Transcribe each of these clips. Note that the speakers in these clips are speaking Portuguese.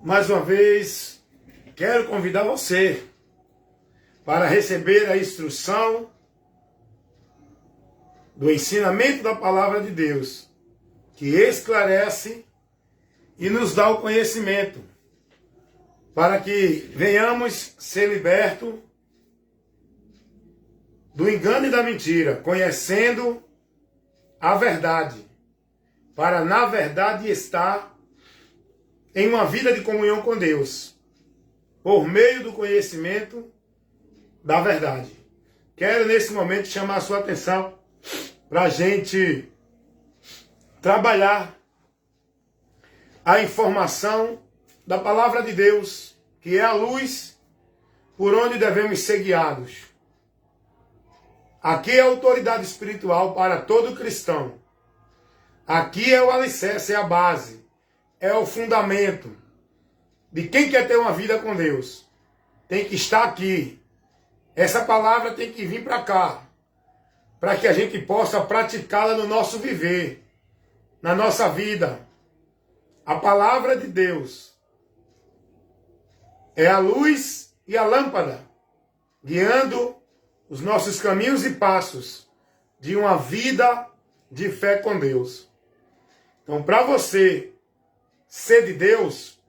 Mais uma vez, quero convidar você para receber a instrução do ensinamento da palavra de Deus, que esclarece e nos dá o conhecimento, para que venhamos ser libertos do engano e da mentira, conhecendo a verdade, para na verdade estar em uma vida de comunhão com Deus, por meio do conhecimento da verdade. Quero nesse momento chamar a sua atenção para a gente trabalhar a informação da palavra de Deus, que é a luz por onde devemos ser guiados. Aqui é a autoridade espiritual para todo cristão. Aqui é o alicerce, é a base, é o fundamento de quem quer ter uma vida com Deus. Tem que estar aqui. Essa palavra tem que vir para cá, para que a gente possa praticá-la no nosso viver, na nossa vida. A palavra de Deus é a luz e a lâmpada, guiando os nossos caminhos e passos de uma vida de fé com Deus. Então, para você ser de Deus,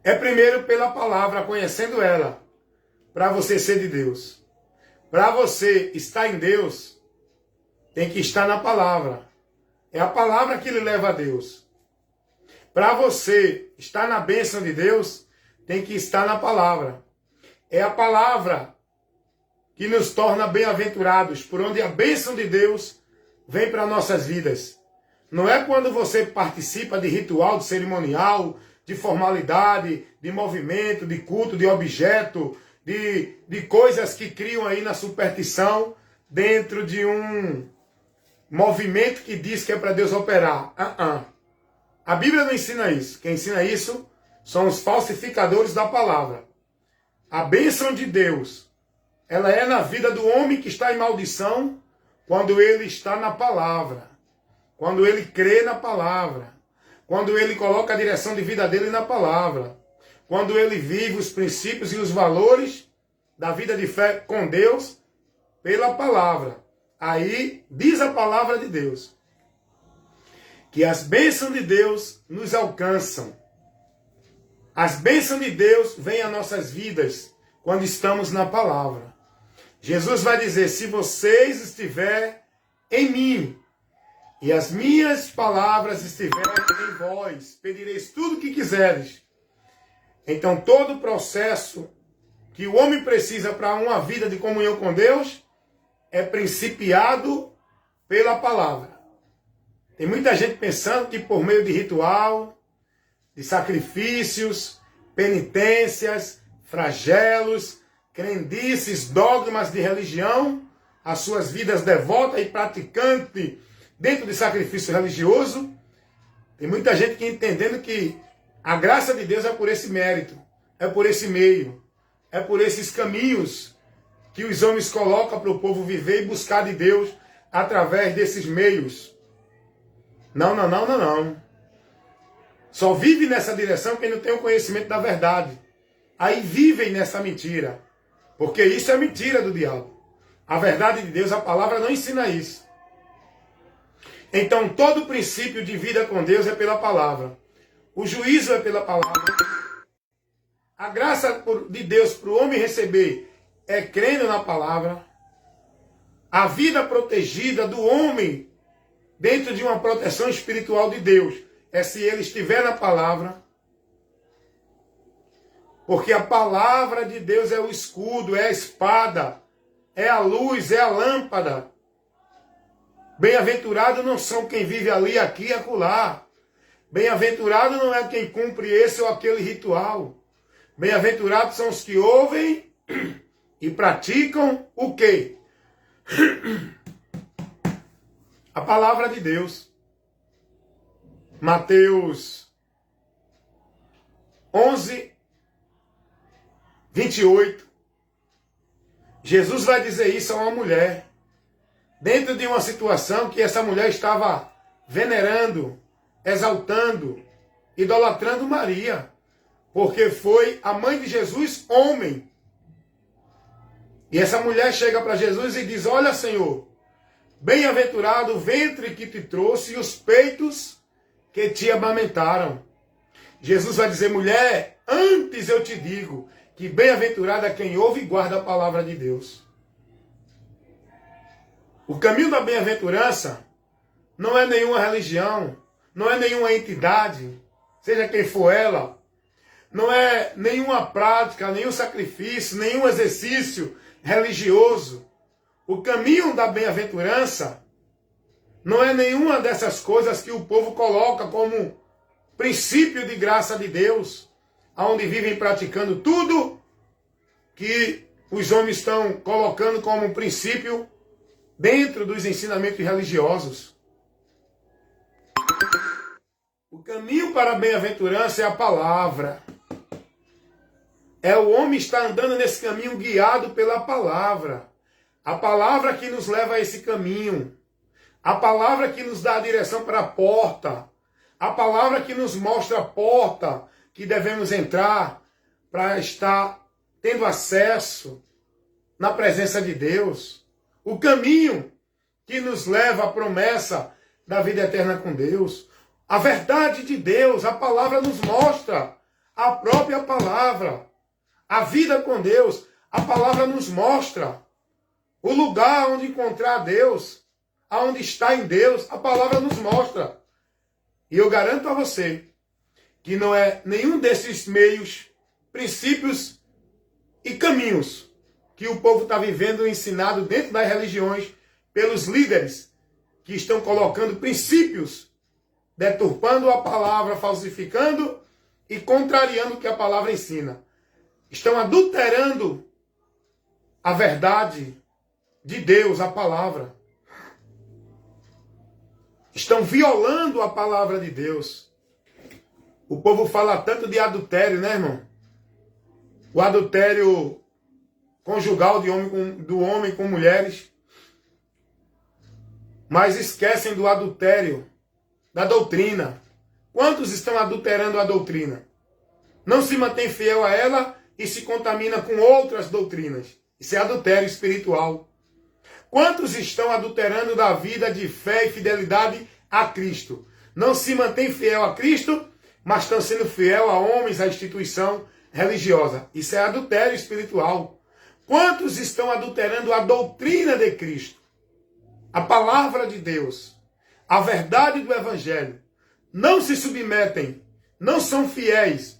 é primeiro pela palavra, conhecendo ela, para você ser de Deus. Para você estar em Deus, tem que estar na palavra. É a palavra que lhe leva a Deus. Para você estar na bênção de Deus, tem que estar na palavra. É a palavra que nos torna bem-aventurados, por onde a bênção de Deus vem para nossas vidas. Não é quando você participa de ritual, de cerimonial, de formalidade, de movimento, de culto, de objeto, de coisas que criam aí na superstição, dentro de um movimento que diz que é para Deus operar. A Bíblia não ensina isso. Quem ensina isso são os falsificadores da palavra. A bênção de Deus, ela é na vida do homem que está em maldição, quando ele está na palavra, quando ele crê na palavra, quando ele coloca a direção de vida dele na palavra, quando ele vive os princípios e os valores da vida de fé com Deus pela palavra. Aí diz a palavra de Deus que as bênçãos de Deus nos alcançam. As bênçãos de Deus vêm às nossas vidas quando estamos na palavra. Jesus vai dizer: se vocês estiverem em mim e as minhas palavras estiverem em vós, pedireis tudo o que quiseres. Então todo o processo que o homem precisa para uma vida de comunhão com Deus é principiado pela palavra. Tem muita gente pensando que por meio de ritual, de sacrifícios, penitências, flagelos, crendices, dogmas de religião, as suas vidas devotas e praticantes dentro de sacrifício religioso, tem muita gente que entendendo que a graça de Deus é por esse mérito, é por esse meio, é por esses caminhos que os homens colocam para o povo viver e buscar de Deus através desses meios. Não. Só vive nessa direção quem não tem o conhecimento da verdade. Aí vivem nessa mentira, porque isso é mentira do diabo. A verdade de Deus, a palavra não ensina isso. Então todo o princípio de vida com Deus é pela palavra. O juízo é pela palavra. A graça de Deus para o homem receber é crendo na palavra. A vida protegida do homem dentro de uma proteção espiritual de Deus é se ele estiver na palavra. Porque a palavra de Deus é o escudo, é a espada, é a luz, é a lâmpada. Bem-aventurado não são quem vive ali, aqui e acolá. Bem-aventurado não é quem cumpre esse ou aquele ritual. Bem-aventurados são os que ouvem e praticam o quê? A palavra de Deus. Mateus 11, 28. Jesus vai dizer isso a uma mulher, dentro de uma situação que essa mulher estava venerando, exaltando, idolatrando Maria. porque foi a mãe de Jesus, homem. E essa mulher chega para Jesus e diz: olha, Senhor, bem-aventurado o ventre que te trouxe e os peitos que te amamentaram. Jesus vai dizer: mulher, antes eu te digo que bem-aventurado é quem ouve e guarda a palavra de Deus. O caminho da bem-aventurança não é nenhuma religião, não é nenhuma entidade, seja quem for ela, não é nenhuma prática, nenhum sacrifício, nenhum exercício religioso. O caminho da bem-aventurança não é nenhuma dessas coisas que o povo coloca como princípio de graça de Deus, onde vivem praticando tudo que os homens estão colocando como princípio dentro dos ensinamentos religiosos. O caminho para a bem-aventurança é a palavra. É o homem estar andando nesse caminho guiado pela palavra. A palavra que nos leva a esse caminho. A palavra que nos dá a direção para a porta. A palavra que nos mostra a porta que devemos entrar para estar tendo acesso na presença de Deus. O caminho que nos leva à promessa da vida eterna com Deus. A verdade de Deus, a palavra nos mostra. A própria palavra. A vida com Deus, a palavra nos mostra. O lugar onde encontrar Deus, aonde está em Deus, a palavra nos mostra. E eu garanto a você que não é nenhum desses meios, princípios e caminhos que o povo está vivendo ensinado dentro das religiões pelos líderes que estão colocando princípios, deturpando a palavra, falsificando e contrariando o que a palavra ensina. Estão adulterando a verdade de Deus, a palavra. Estão violando a palavra de Deus. O povo fala tanto de adultério, né, irmão? O adultério conjugal do homem com mulheres. Mas esquecem do adultério, da doutrina. Quantos estão adulterando a doutrina? Não se mantém fiel a ela e se contamina com outras doutrinas. Isso é adultério espiritual. Quantos estão adulterando da vida de fé e fidelidade a Cristo? Não se mantém fiel a Cristo, mas estão sendo fiel a homens, a instituição religiosa. Isso é adultério espiritual. Quantos estão adulterando a doutrina de Cristo? A palavra de Deus, a verdade do Evangelho. Não se submetem, não são fiéis,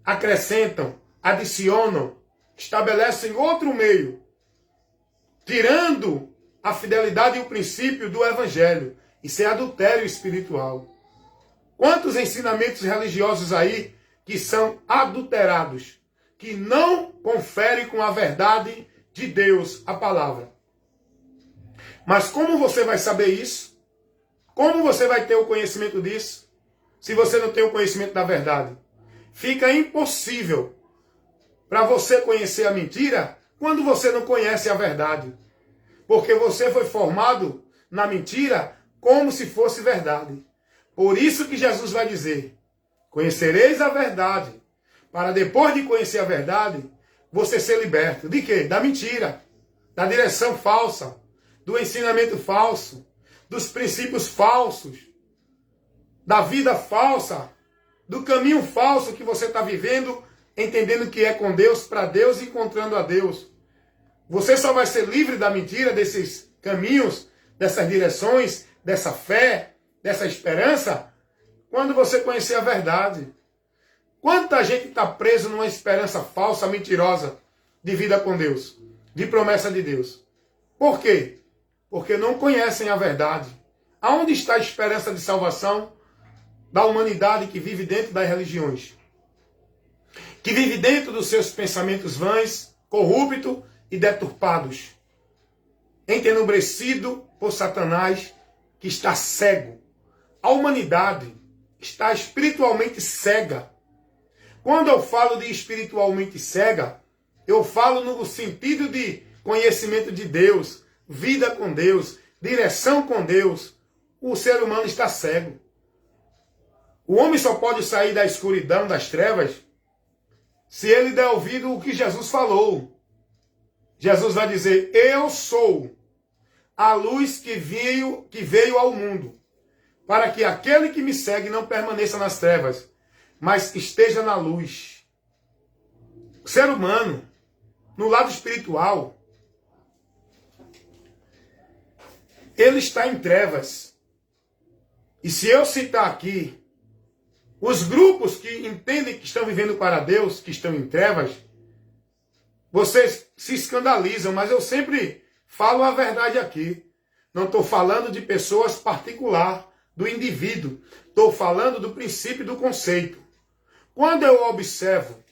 acrescentam, adicionam, estabelecem outro meio, tirando a fidelidade e o princípio do Evangelho. Isso é adultério espiritual. Quantos ensinamentos religiosos aí que são adulterados, que não conferem com a verdade de Deus, a palavra. Mas como você vai saber isso? Como você vai ter o conhecimento disso, se você não tem o conhecimento da verdade? Fica impossível para você conhecer a mentira quando você não conhece a verdade. Porque você foi formado na mentira como se fosse verdade. Por isso que Jesus vai dizer: conhecereis a verdade, para depois de conhecer a verdade, você ser liberto. De quê? Da mentira, da direção falsa, do ensinamento falso, dos princípios falsos, da vida falsa, do caminho falso que você está vivendo, entendendo que é com Deus, para Deus, encontrando a Deus. Você só vai ser livre da mentira, desses caminhos, dessas direções, dessa fé, dessa esperança, quando você conhecer a verdade. Quanta gente está preso numa esperança falsa, mentirosa, de vida com Deus, de promessa de Deus. Por quê? Porque não conhecem a verdade. Aonde está a esperança de salvação da humanidade que vive dentro das religiões? Que vive dentro dos seus pensamentos vãs, corruptos e deturpados. Entenebrecido por Satanás, que está cego. A humanidade está espiritualmente cega. Quando eu falo de espiritualmente cega, eu falo no sentido de conhecimento de Deus, vida com Deus, direção com Deus. O ser humano está cego. O homem só pode sair da escuridão, das trevas, se ele der ouvido o que Jesus falou. Jesus vai dizer: eu sou a luz que veio ao mundo, para que aquele que me segue não permaneça nas trevas, mas esteja na luz. O ser humano, no lado espiritual, ele está em trevas. E se eu citar aqui os grupos que entendem que estão vivendo para Deus, que estão em trevas, vocês se escandalizam, mas eu sempre falo a verdade aqui. Não estou falando de pessoas particular, do indivíduo. Estou falando do princípio e do conceito. Quando eu observo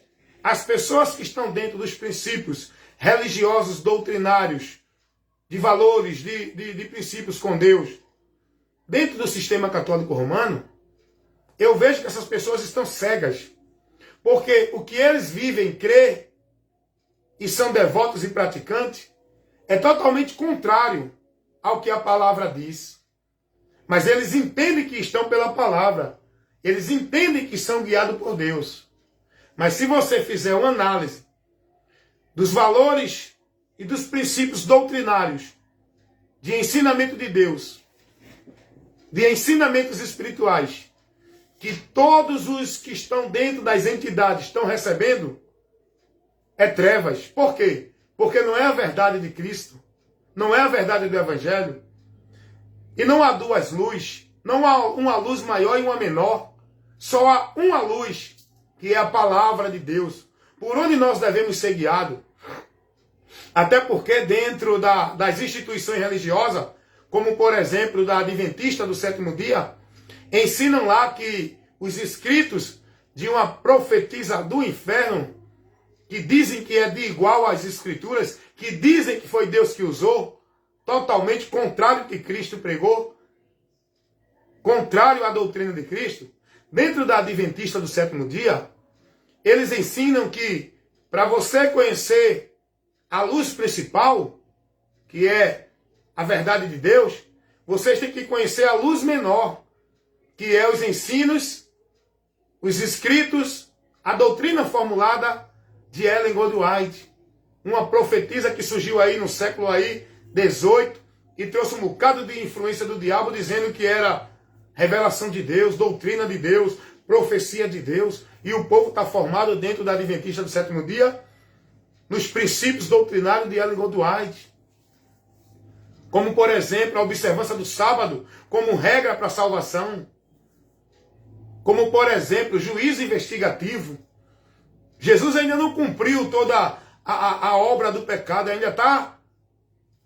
as pessoas que estão dentro dos princípios religiosos, doutrinários, de valores, de princípios com Deus, dentro do sistema católico romano, eu vejo que essas pessoas estão cegas. Porque o que eles vivem, crê e são devotos e praticantes, é totalmente contrário ao que a palavra diz. Mas eles entendem que estão pela palavra. Eles entendem que são guiados por Deus. Mas se você fizer uma análise dos valores e dos princípios doutrinários de ensinamento de Deus, de ensinamentos espirituais, que todos os que estão dentro das entidades estão recebendo, é trevas. Por quê? Porque não é a verdade de Cristo, não é a verdade do Evangelho. E não há duas luzes, não há uma luz maior e uma menor. Só há uma luz, que é a palavra de Deus, por onde nós devemos ser guiados. Até porque dentro das instituições religiosas, como por exemplo da Adventista do Sétimo Dia, ensinam lá que os escritos de uma profetisa do inferno, que dizem que é de igual às escrituras, que dizem que foi Deus que usou, totalmente contrário ao que Cristo pregou, contrário à doutrina de Cristo. Dentro da Adventista do Sétimo Dia, eles ensinam que para você conhecer a luz principal, que é a verdade de Deus, vocês têm que conhecer a luz menor, que é os ensinos, os escritos, a doutrina formulada de Ellen G. White, uma profetisa que surgiu aí no século aí 18 e trouxe um bocado de influência do diabo, dizendo que era revelação de Deus, doutrina de Deus, profecia de Deus, e o povo está formado dentro da Adventista do Sétimo Dia nos princípios doutrinários de Ellen G. White, como por exemplo a observância do sábado como regra para a salvação, como por exemplo o juízo investigativo. Jesus ainda não cumpriu toda a obra do pecado, ainda está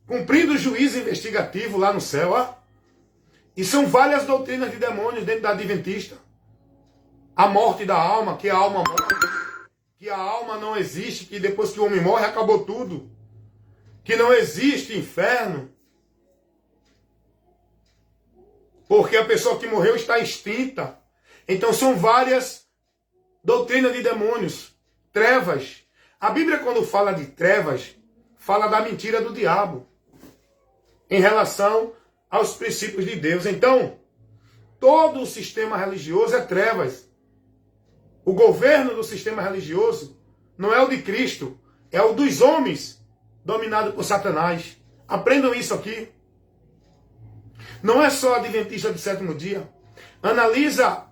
cumprindo o juízo investigativo lá no céu. Ó. E são várias doutrinas de demônios dentro da Adventista. A morte da alma, que a alma morre, que a alma não existe, que depois que o homem morre acabou tudo, que não existe inferno, porque a pessoa que morreu está extinta. Então são várias doutrinas de demônios, trevas. A Bíblia, quando fala de trevas, fala da mentira do diabo em relação aos princípios de Deus. Então, todo o sistema religioso é trevas. O governo do sistema religioso não é o de Cristo, é o dos homens dominado por Satanás. Aprendam isso aqui. Não é só a Adventista do Sétimo Dia. Analisa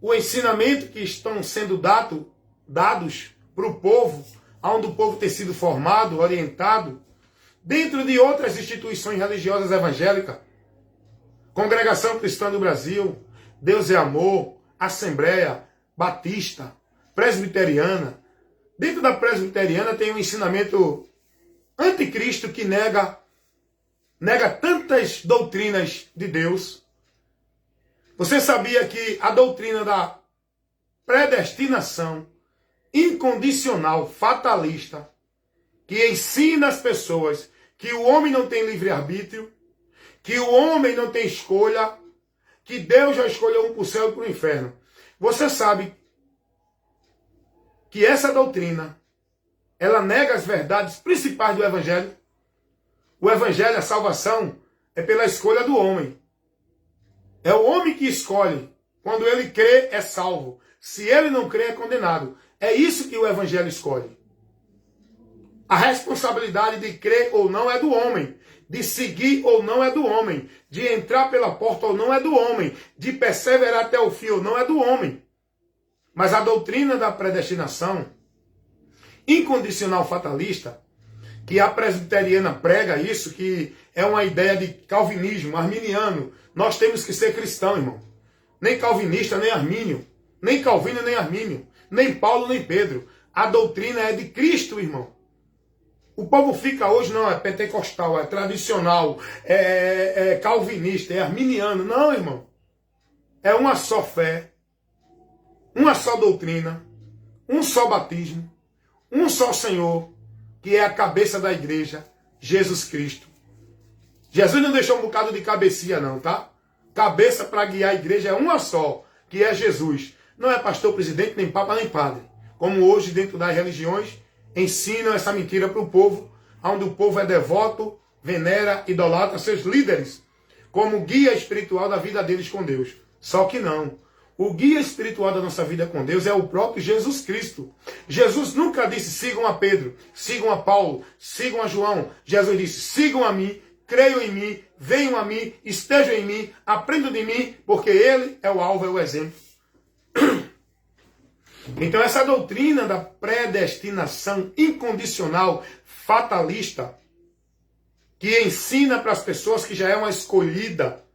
o ensinamento que estão sendo dados para o povo, onde o povo tem sido formado, orientado, dentro de outras instituições religiosas evangélicas. Congregação Cristã do Brasil, Deus é Amor, Assembleia, Batista, Presbiteriana. Dentro da Presbiteriana tem um ensinamento anticristo que nega tantas doutrinas de Deus. Você sabia que a doutrina da predestinação incondicional, fatalista, que ensina as pessoas que o homem não tem livre-arbítrio, que o homem não tem escolha, que Deus já escolheu um para o céu e para o inferno. Você sabe que essa doutrina, ela nega as verdades principais do Evangelho. O Evangelho, a salvação, é pela escolha do homem. É o homem que escolhe. Quando ele crê, é salvo. Se ele não crê, é condenado. É isso que o evangelho escolhe. A responsabilidade de crer ou não é do homem, de seguir ou não é do homem, de entrar pela porta ou não é do homem, de perseverar até o fim ou não é do homem. Mas a doutrina da predestinação incondicional fatalista, que a presbiteriana prega isso, que é uma ideia de calvinismo, arminiano. Nós temos que ser cristão, irmão. Nem calvinista, nem armínio. Nem Calvino, nem Armínio. Nem Paulo, nem Pedro. A doutrina é de Cristo, irmão. O povo fica hoje, não, é pentecostal, é tradicional, é calvinista, é arminiano. Não, irmão. É uma só fé, uma só doutrina, um só batismo, um só Senhor, que é a cabeça da igreja, Jesus Cristo. Jesus não deixou um bocado de cabecinha não, tá? Cabeça para guiar a igreja é uma só, que é Jesus. Não é pastor, presidente, nem papa, nem padre. Como hoje, dentro das religiões, ensinam essa mentira para o povo, onde o povo é devoto, venera, idolatra seus líderes, como guia espiritual da vida deles com Deus. Só que não. O guia espiritual da nossa vida com Deus é o próprio Jesus Cristo. Jesus nunca disse, sigam a Pedro, sigam a Paulo, sigam a João. Jesus disse, sigam a mim, creiam em mim, venham a mim, estejam em mim, aprendam de mim, porque Ele é o alvo, é o exemplo. Então essa doutrina da predestinação incondicional, fatalista, que ensina para as pessoas que já é uma escolhida,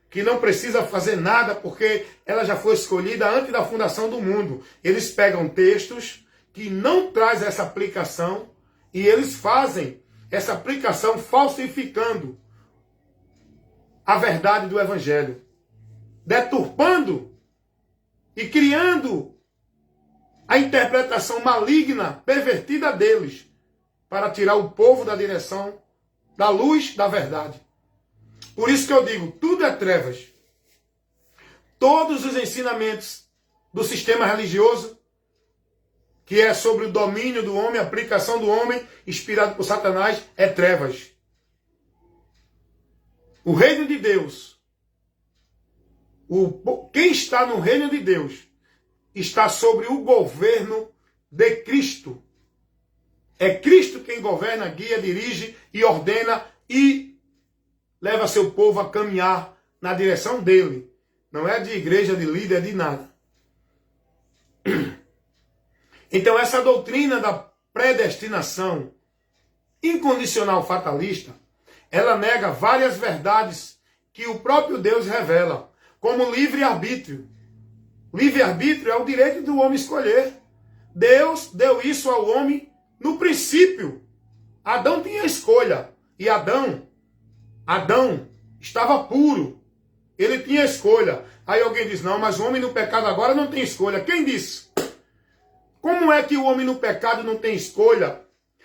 que não precisa fazer nada porque ela já foi escolhida antes da fundação do mundo. Eles pegam textos que não traz essa aplicação e eles fazem essa aplicação falsificando a verdade do Evangelho, deturpando e criando a interpretação maligna, pervertida deles, para tirar o povo da direção da luz da verdade. Por isso que eu digo, tudo é trevas. Todos os ensinamentos do sistema religioso, que é sobre o domínio do homem, a aplicação do homem, inspirado por Satanás, é trevas. O reino de Deus, quem está no reino de Deus, está sobre o governo de Cristo. É Cristo quem governa, guia, dirige e ordena e leva seu povo a caminhar na direção dele. Não é de igreja, de líder, de nada. Então essa doutrina da predestinação incondicional fatalista, ela nega várias verdades que o próprio Deus revela, como livre-arbítrio. Livre-arbítrio é o direito do homem escolher. Deus deu isso ao homem no princípio. Adão tinha escolha. E Adão estava puro. Ele tinha escolha. Aí alguém diz, não, mas o homem no pecado agora não tem escolha. Quem disse? Como é que o homem no pecado não tem escolha?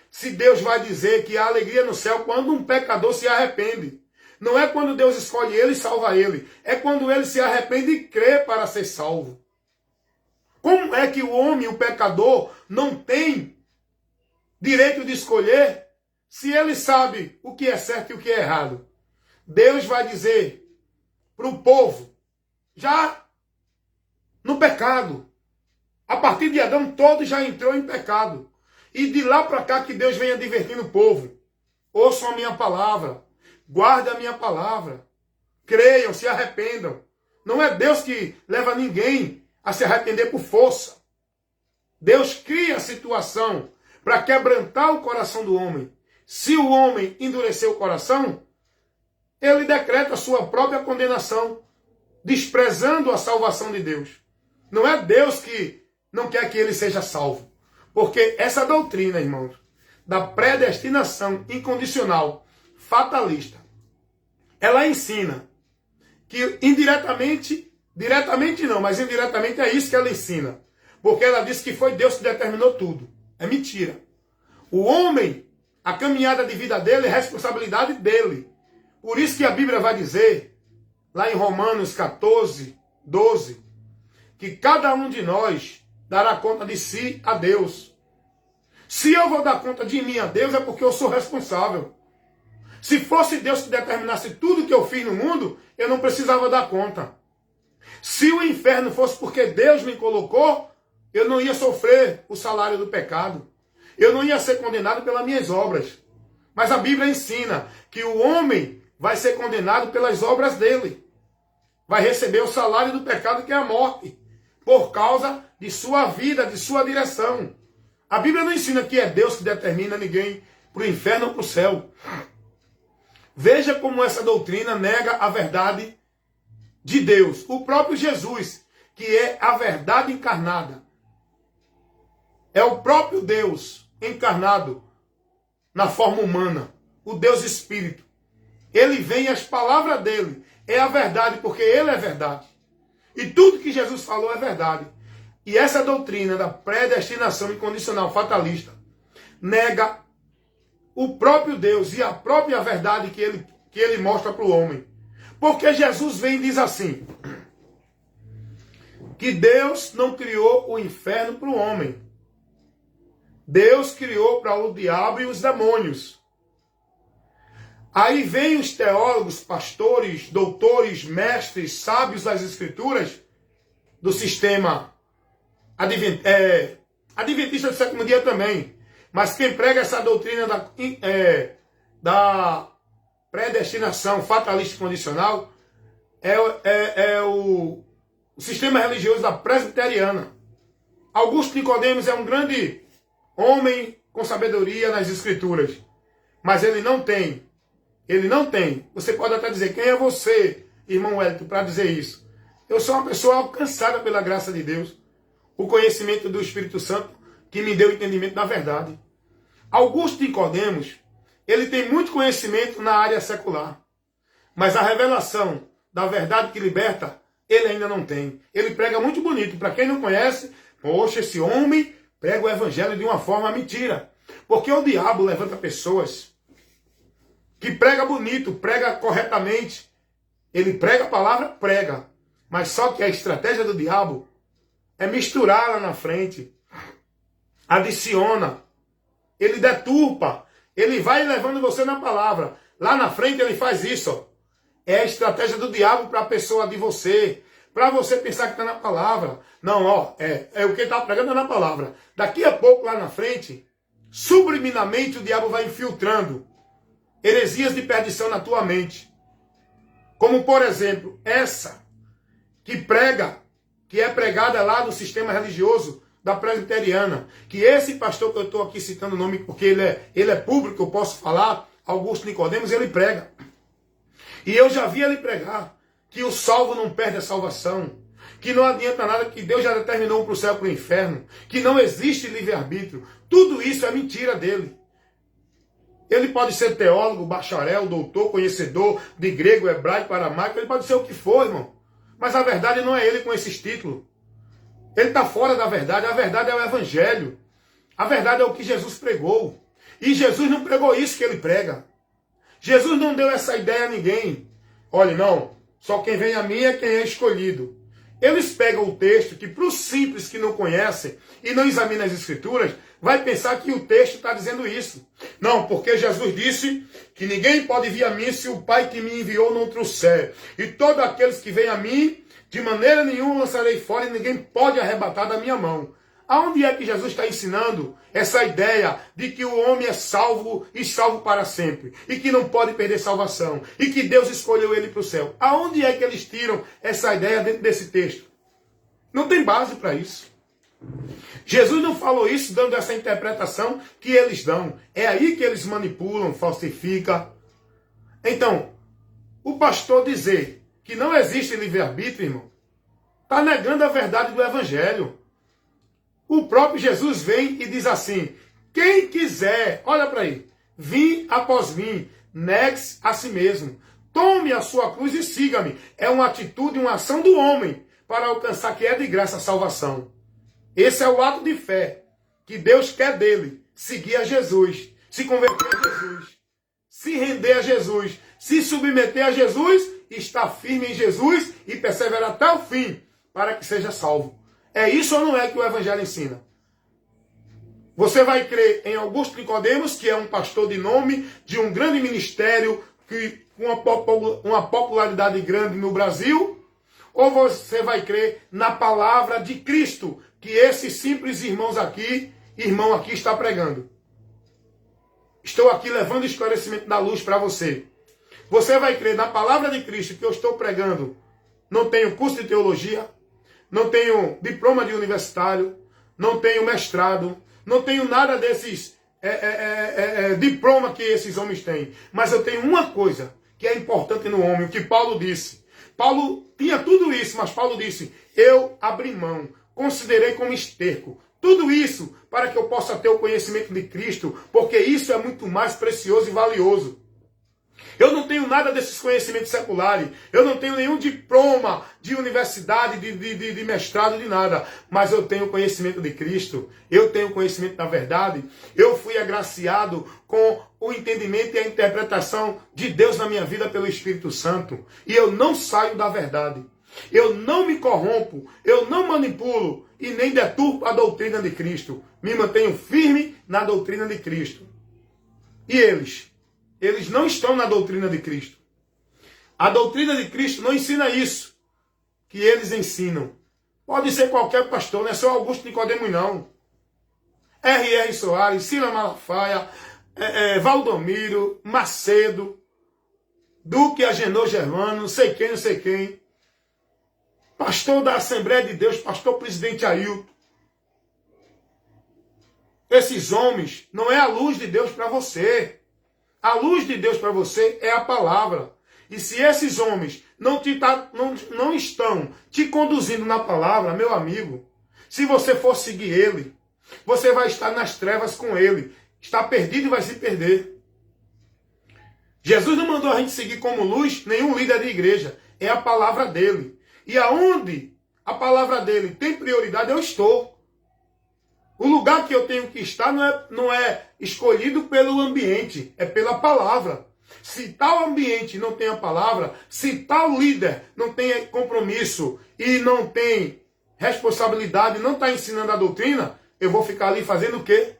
Se Deus vai dizer que há alegria no céu quando um pecador se arrepende. Não é quando Deus escolhe ele e salva ele. É quando ele se arrepende e crê para ser salvo. Como é que o homem, o pecador, não tem direito de escolher se ele sabe o que é certo e o que é errado? Deus vai dizer para o povo, já no pecado. A partir de Adão, todo já entrou em pecado. E de lá para cá que Deus vem advertindo o povo. Ouçam a minha palavra. Guardem a minha palavra. Creiam, se arrependam. Não é Deus que leva ninguém a se arrepender por força. Deus cria a situação para quebrantar o coração do homem. Se o homem endurecer o coração, ele decreta a sua própria condenação, desprezando a salvação de Deus. Não é Deus que não quer que ele seja salvo. Porque essa doutrina, irmãos, da predestinação incondicional, fatalista, ela ensina que indiretamente, diretamente não, mas indiretamente é isso que ela ensina. Porque ela diz que foi Deus que determinou tudo. É mentira. O homem, a caminhada de vida dele é responsabilidade dele. Por isso que a Bíblia vai dizer, lá em Romanos 14, 12, que cada um de nós dará conta de si a Deus. Se eu vou dar conta de mim a Deus, é porque eu sou responsável. Se fosse Deus que determinasse tudo que eu fiz no mundo, eu não precisava dar conta. Se o inferno fosse porque Deus me colocou, eu não ia sofrer o salário do pecado. Eu não ia ser condenado pelas minhas obras. Mas a Bíblia ensina que o homem vai ser condenado pelas obras dele. Vai receber o salário do pecado, que é a morte, por causa de sua vida, de sua direção. A Bíblia não ensina que é Deus que determina ninguém para o inferno ou para o céu. Veja como essa doutrina nega a verdade de Deus. O próprio Jesus, que é a verdade encarnada. É o próprio Deus encarnado na forma humana. O Deus Espírito. Ele vem, as palavras dele é a verdade, porque ele é verdade. E tudo que Jesus falou é verdade. E essa doutrina da predestinação incondicional fatalista nega o próprio Deus e a própria verdade que ele mostra para o homem. Porque Jesus vem e diz assim, que Deus não criou o inferno para o homem. Deus criou para o diabo e os demônios. Aí vem os teólogos, pastores, doutores, mestres, sábios das Escrituras, do sistema adventista do sétimo dia também. Mas quem prega essa doutrina da predestinação fatalista condicional é o sistema religioso da presbiteriana. Augusto Nicodemos é um grande homem com sabedoria nas Escrituras. Mas ele não tem. Você pode até dizer, quem é você, irmão Wellington, para dizer isso? Eu sou uma pessoa alcançada pela graça de Deus. O conhecimento do Espírito Santo que me deu o entendimento da verdade. Augusto Nicodemos, ele tem muito conhecimento na área secular. Mas a revelação da verdade que liberta, ele ainda não tem. Ele prega muito bonito. Para quem não conhece, poxa, esse homem prega o evangelho de uma forma mentira. Porque o diabo levanta pessoas que prega bonito, prega corretamente. Ele prega a palavra, prega. Mas só que a estratégia do diabo é misturar lá na frente. Adiciona. Ele deturpa. Ele vai levando você na palavra. Lá na frente ele faz isso. Ó. É a estratégia do diabo para a pessoa de você. Para você pensar que está na palavra. Não, ó, é o que ele está pregando na palavra. Daqui a pouco, lá na frente, subliminamente o diabo vai infiltrando heresias de perdição na tua mente. Como, por exemplo, essa que é pregada lá no sistema religioso da presbiteriana. Que esse pastor que eu estou aqui citando o nome, porque ele é público, eu posso falar, Augusto Nicodemos, ele prega. E eu já vi ele pregar que o salvo não perde a salvação, que não adianta nada, que Deus já determinou um para o céu e para o inferno, que não existe livre-arbítrio. Tudo isso é mentira dele. Ele pode ser teólogo, bacharel, doutor, conhecedor de grego, hebraico, aramaico, ele pode ser o que for, irmão. Mas a verdade não é ele com esses títulos. Ele está fora da verdade. A verdade é o evangelho. A verdade é o que Jesus pregou. E Jesus não pregou isso que ele prega. Jesus não deu essa ideia a ninguém. Olha, não, só quem vem a mim é quem é escolhido. Eles pegam o texto que, para os simples que não conhecem e não examinam as Escrituras, vai pensar que o texto está dizendo isso. Não, porque Jesus disse que ninguém pode vir a mim se o Pai que me enviou não trouxer. E todos aqueles que vêm a mim, de maneira nenhuma lançarei fora e ninguém pode arrebatar da minha mão. Aonde é que Jesus está ensinando essa ideia de que o homem é salvo e salvo para sempre? E que não pode perder salvação? E que Deus escolheu ele para o céu? Aonde é que eles tiram essa ideia dentro desse texto? Não tem base para isso. Jesus não falou isso dando essa interpretação que eles dão. É aí que eles manipulam, falsificam. Então, o pastor dizer que não existe livre-arbítrio, irmão, está negando a verdade do evangelho. O próprio Jesus vem e diz assim, quem quiser, olha para aí, vim após mim, negue-se a si mesmo, tome a sua cruz e siga-me. É uma atitude, uma ação do homem para alcançar que é de graça a salvação. Esse é o ato de fé que Deus quer dele, seguir a Jesus, se converter a Jesus, se render a Jesus, se submeter a Jesus, estar firme em Jesus e perseverar até o fim para que seja salvo. É isso ou não é que o evangelho ensina? Você vai crer em Augusto Nicodemos, que é um pastor de nome, de um grande ministério, com uma popularidade grande no Brasil? Ou você vai crer na palavra de Cristo, que esses simples irmão aqui está pregando. Estou aqui levando o esclarecimento da luz para você. Você vai crer na palavra de Cristo que eu estou pregando. Não tenho curso de teologia, não tenho diploma de universitário, não tenho mestrado, não tenho nada desses diploma que esses homens têm. Mas eu tenho uma coisa que é importante no homem, o que Paulo disse. Paulo tinha tudo isso, mas Paulo disse, eu abri mão, considerei como esterco. Tudo isso para que eu possa ter o conhecimento de Cristo, porque isso é muito mais precioso e valioso. Eu não tenho nada desses conhecimentos seculares. Eu não tenho nenhum diploma de universidade, de mestrado, de nada. Mas eu tenho conhecimento de Cristo. Eu tenho conhecimento da verdade. Eu fui agraciado com o entendimento e a interpretação de Deus na minha vida pelo Espírito Santo. E eu não saio da verdade. Eu não me corrompo. Eu não manipulo e nem deturpo a doutrina de Cristo. Me mantenho firme na doutrina de Cristo. E eles? Eles não estão na doutrina de Cristo. A doutrina de Cristo não ensina isso que eles ensinam. Pode ser qualquer pastor, não é só Augusto Nicodemos, não. R.R. Soares, Silas Malafaia, Valdomiro, Macedo, Duque Agenor Germano, não sei quem. Pastor da Assembleia de Deus, pastor presidente Ailton. Esses homens não é a luz de Deus para você. A luz de Deus para você é a palavra. E se esses homens não estão te conduzindo na palavra, meu amigo, se você for seguir ele, você vai estar nas trevas com ele. Está perdido e vai se perder. Jesus não mandou a gente seguir como luz nenhum líder de igreja. É a palavra dele. E aonde a palavra dele tem prioridade, eu estou. O lugar que eu tenho que estar não é escolhido pelo ambiente, é pela palavra. Se tal ambiente não tem a palavra, se tal líder não tem compromisso e não tem responsabilidade, não está ensinando a doutrina, eu vou ficar ali fazendo o quê?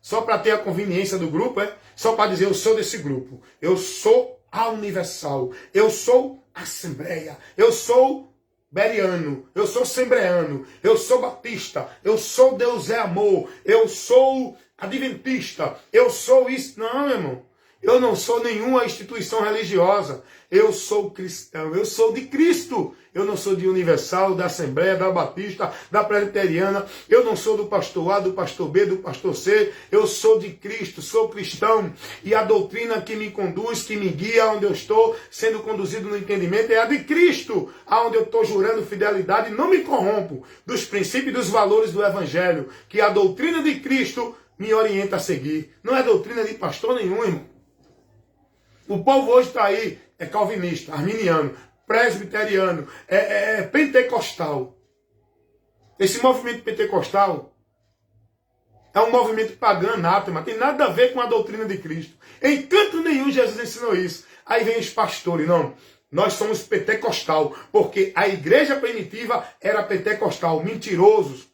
Só para ter a conveniência do grupo, é? Só para dizer, eu sou desse grupo. Eu sou a Universal. Eu sou Assembleia. Eu sou Beriano, eu sou Sembreano, eu sou Batista, eu sou Deus é Amor, eu sou Adventista, eu sou isso. Não, meu irmão, eu não sou nenhuma instituição religiosa, eu sou cristão, eu sou de Cristo. Eu não sou de Universal, da Assembleia, da Batista, da Presbiteriana, eu não sou do pastor A, do pastor B, do pastor C, eu sou de Cristo, sou cristão, e a doutrina que me conduz, que me guia aonde eu estou sendo conduzido no entendimento é a de Cristo, aonde eu estou jurando fidelidade e não me corrompo dos princípios e dos valores do Evangelho, que a doutrina de Cristo me orienta a seguir. Não é doutrina de pastor nenhum, irmão. O povo hoje está aí, é calvinista, arminiano, presbiteriano, pentecostal. Esse movimento pentecostal é um movimento pagão, anátema, tem nada a ver com a doutrina de Cristo. Em canto nenhum Jesus ensinou isso. Aí vem os pastores, não, nós somos pentecostal, porque a igreja primitiva era pentecostal, mentirosos.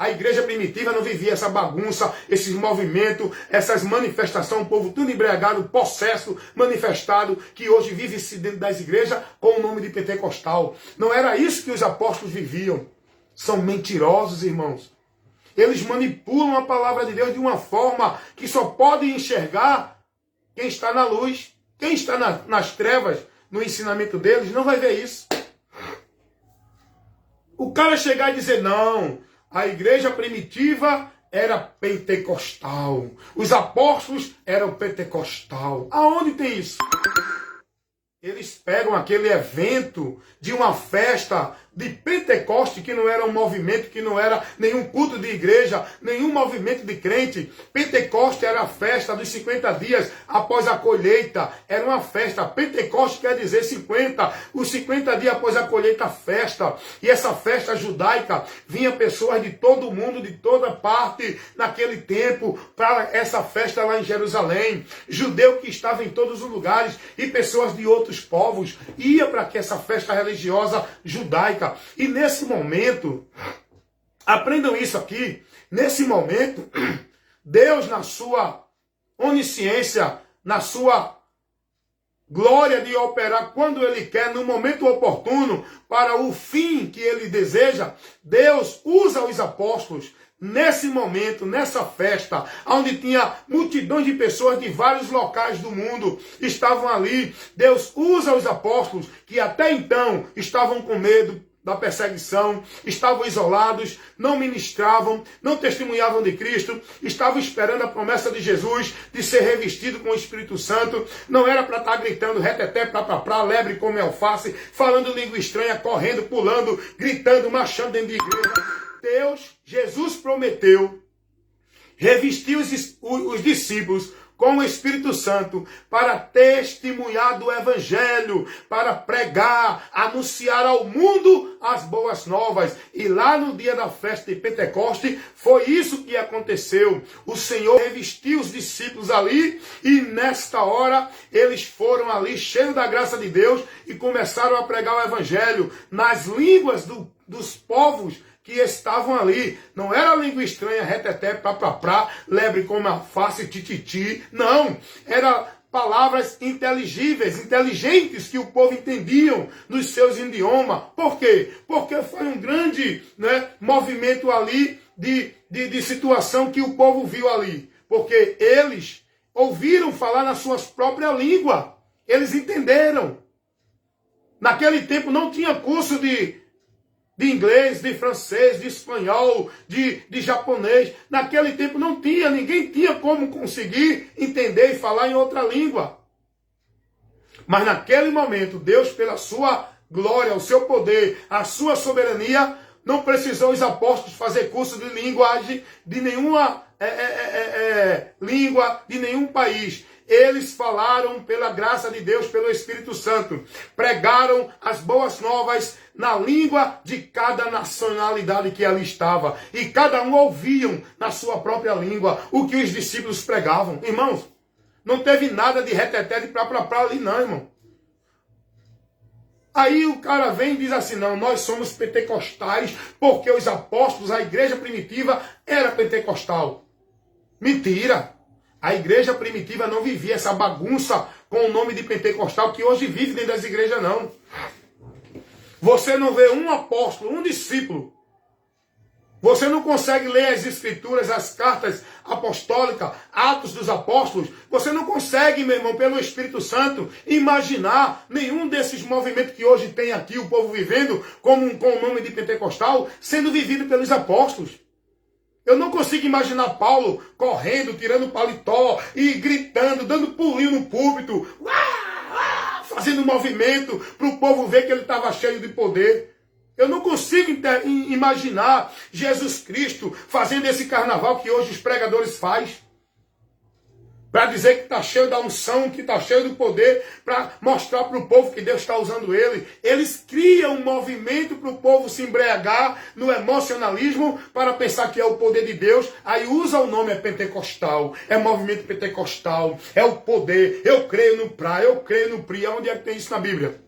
A igreja primitiva não vivia essa bagunça, esses movimentos, essas manifestações, o povo tudo embriagado, possesso, manifestado, que hoje vive-se dentro das igrejas com o nome de pentecostal. Não era isso que os apóstolos viviam. São mentirosos, irmãos. Eles manipulam a palavra de Deus de uma forma que só pode enxergar quem está na luz. Quem está nas trevas, no ensinamento deles, não vai ver isso. O cara chegar e dizer, não, a igreja primitiva era pentecostal. Os apóstolos eram pentecostal. Aonde tem isso? Eles pegam aquele evento de uma festa de Pentecoste, que não era um movimento, que não era nenhum culto de igreja, nenhum movimento de crente. Pentecoste era a festa dos 50 dias após a colheita. Era uma festa. Pentecoste quer dizer 50. Os 50 dias após a colheita, festa. E essa festa judaica, vinha pessoas de todo o mundo, de toda parte, naquele tempo, para essa festa lá em Jerusalém. Judeu que estava em todos os lugares e pessoas de outros povos ia para essa festa religiosa judaica. E nesse momento, aprendam isso aqui, nesse momento, Deus na sua onisciência, na sua glória de operar quando Ele quer, no momento oportuno, para o fim que Ele deseja, Deus usa os apóstolos nesse momento, nessa festa, onde tinha multidões de pessoas de vários locais do mundo, estavam ali. Deus usa os apóstolos, que até então estavam com medo da perseguição, estavam isolados, não ministravam, não testemunhavam de Cristo, estavam esperando a promessa de Jesus de ser revestido com o Espírito Santo. Não era para estar gritando reteté, pra, lebre como alface, falando língua estranha, correndo, pulando, gritando, marchando dentro de igreja. Jesus prometeu revestir os discípulos com o Espírito Santo para testemunhar do Evangelho, para pregar, anunciar ao mundo as boas novas. E lá no dia da festa de Pentecoste, foi isso que aconteceu. O Senhor revestiu os discípulos ali e nesta hora eles foram ali cheios da graça de Deus e começaram a pregar o Evangelho nas línguas dos povos que estavam ali. Não era língua estranha, reteté, pra, lebre como alface, tititi. Não, era palavras inteligíveis, inteligentes, que o povo entendiam nos seus idiomas. Por quê? Porque foi um grande movimento ali de situação que o povo viu ali. Porque eles ouviram falar na sua própria língua. Eles entenderam. Naquele tempo não tinha curso de inglês, de francês, de espanhol, de japonês. Naquele tempo não tinha, ninguém tinha como conseguir entender e falar em outra língua. Mas naquele momento, Deus, pela sua glória, o seu poder, a sua soberania, não precisou os apóstolos fazer curso de linguagem de nenhuma língua, de nenhum país. Eles falaram pela graça de Deus, pelo Espírito Santo. Pregaram as boas novas na língua de cada nacionalidade que ali estava. E cada um ouviam na sua própria língua o que os discípulos pregavam. Irmãos, não teve nada de reteté, de pra ali não, irmão. Aí o cara vem e diz assim, não, nós somos pentecostais porque os apóstolos, a igreja primitiva era pentecostal. Mentira! A igreja primitiva não vivia essa bagunça com o nome de pentecostal que hoje vive dentro das igrejas, não. Você não vê um apóstolo, um discípulo. Você não consegue ler as escrituras, as cartas apostólicas, Atos dos Apóstolos. Você não consegue, meu irmão, pelo Espírito Santo, imaginar nenhum desses movimentos que hoje tem aqui o povo vivendo com o nome de pentecostal, sendo vivido pelos apóstolos. Eu não consigo imaginar Paulo correndo, tirando paletó e gritando, dando pulinho no púlpito, fazendo movimento para o povo ver que ele estava cheio de poder. Eu não consigo imaginar Jesus Cristo fazendo esse carnaval que hoje os pregadores fazem. Para dizer que está cheio da unção, que está cheio do poder, para mostrar para o povo que Deus está usando ele. Eles criam um movimento para o povo se embriagar no emocionalismo, para pensar que é o poder de Deus. Aí usa o nome, é pentecostal, é movimento pentecostal, é o poder. Eu creio no PRA, eu creio no PRI. Aonde é que tem isso na Bíblia?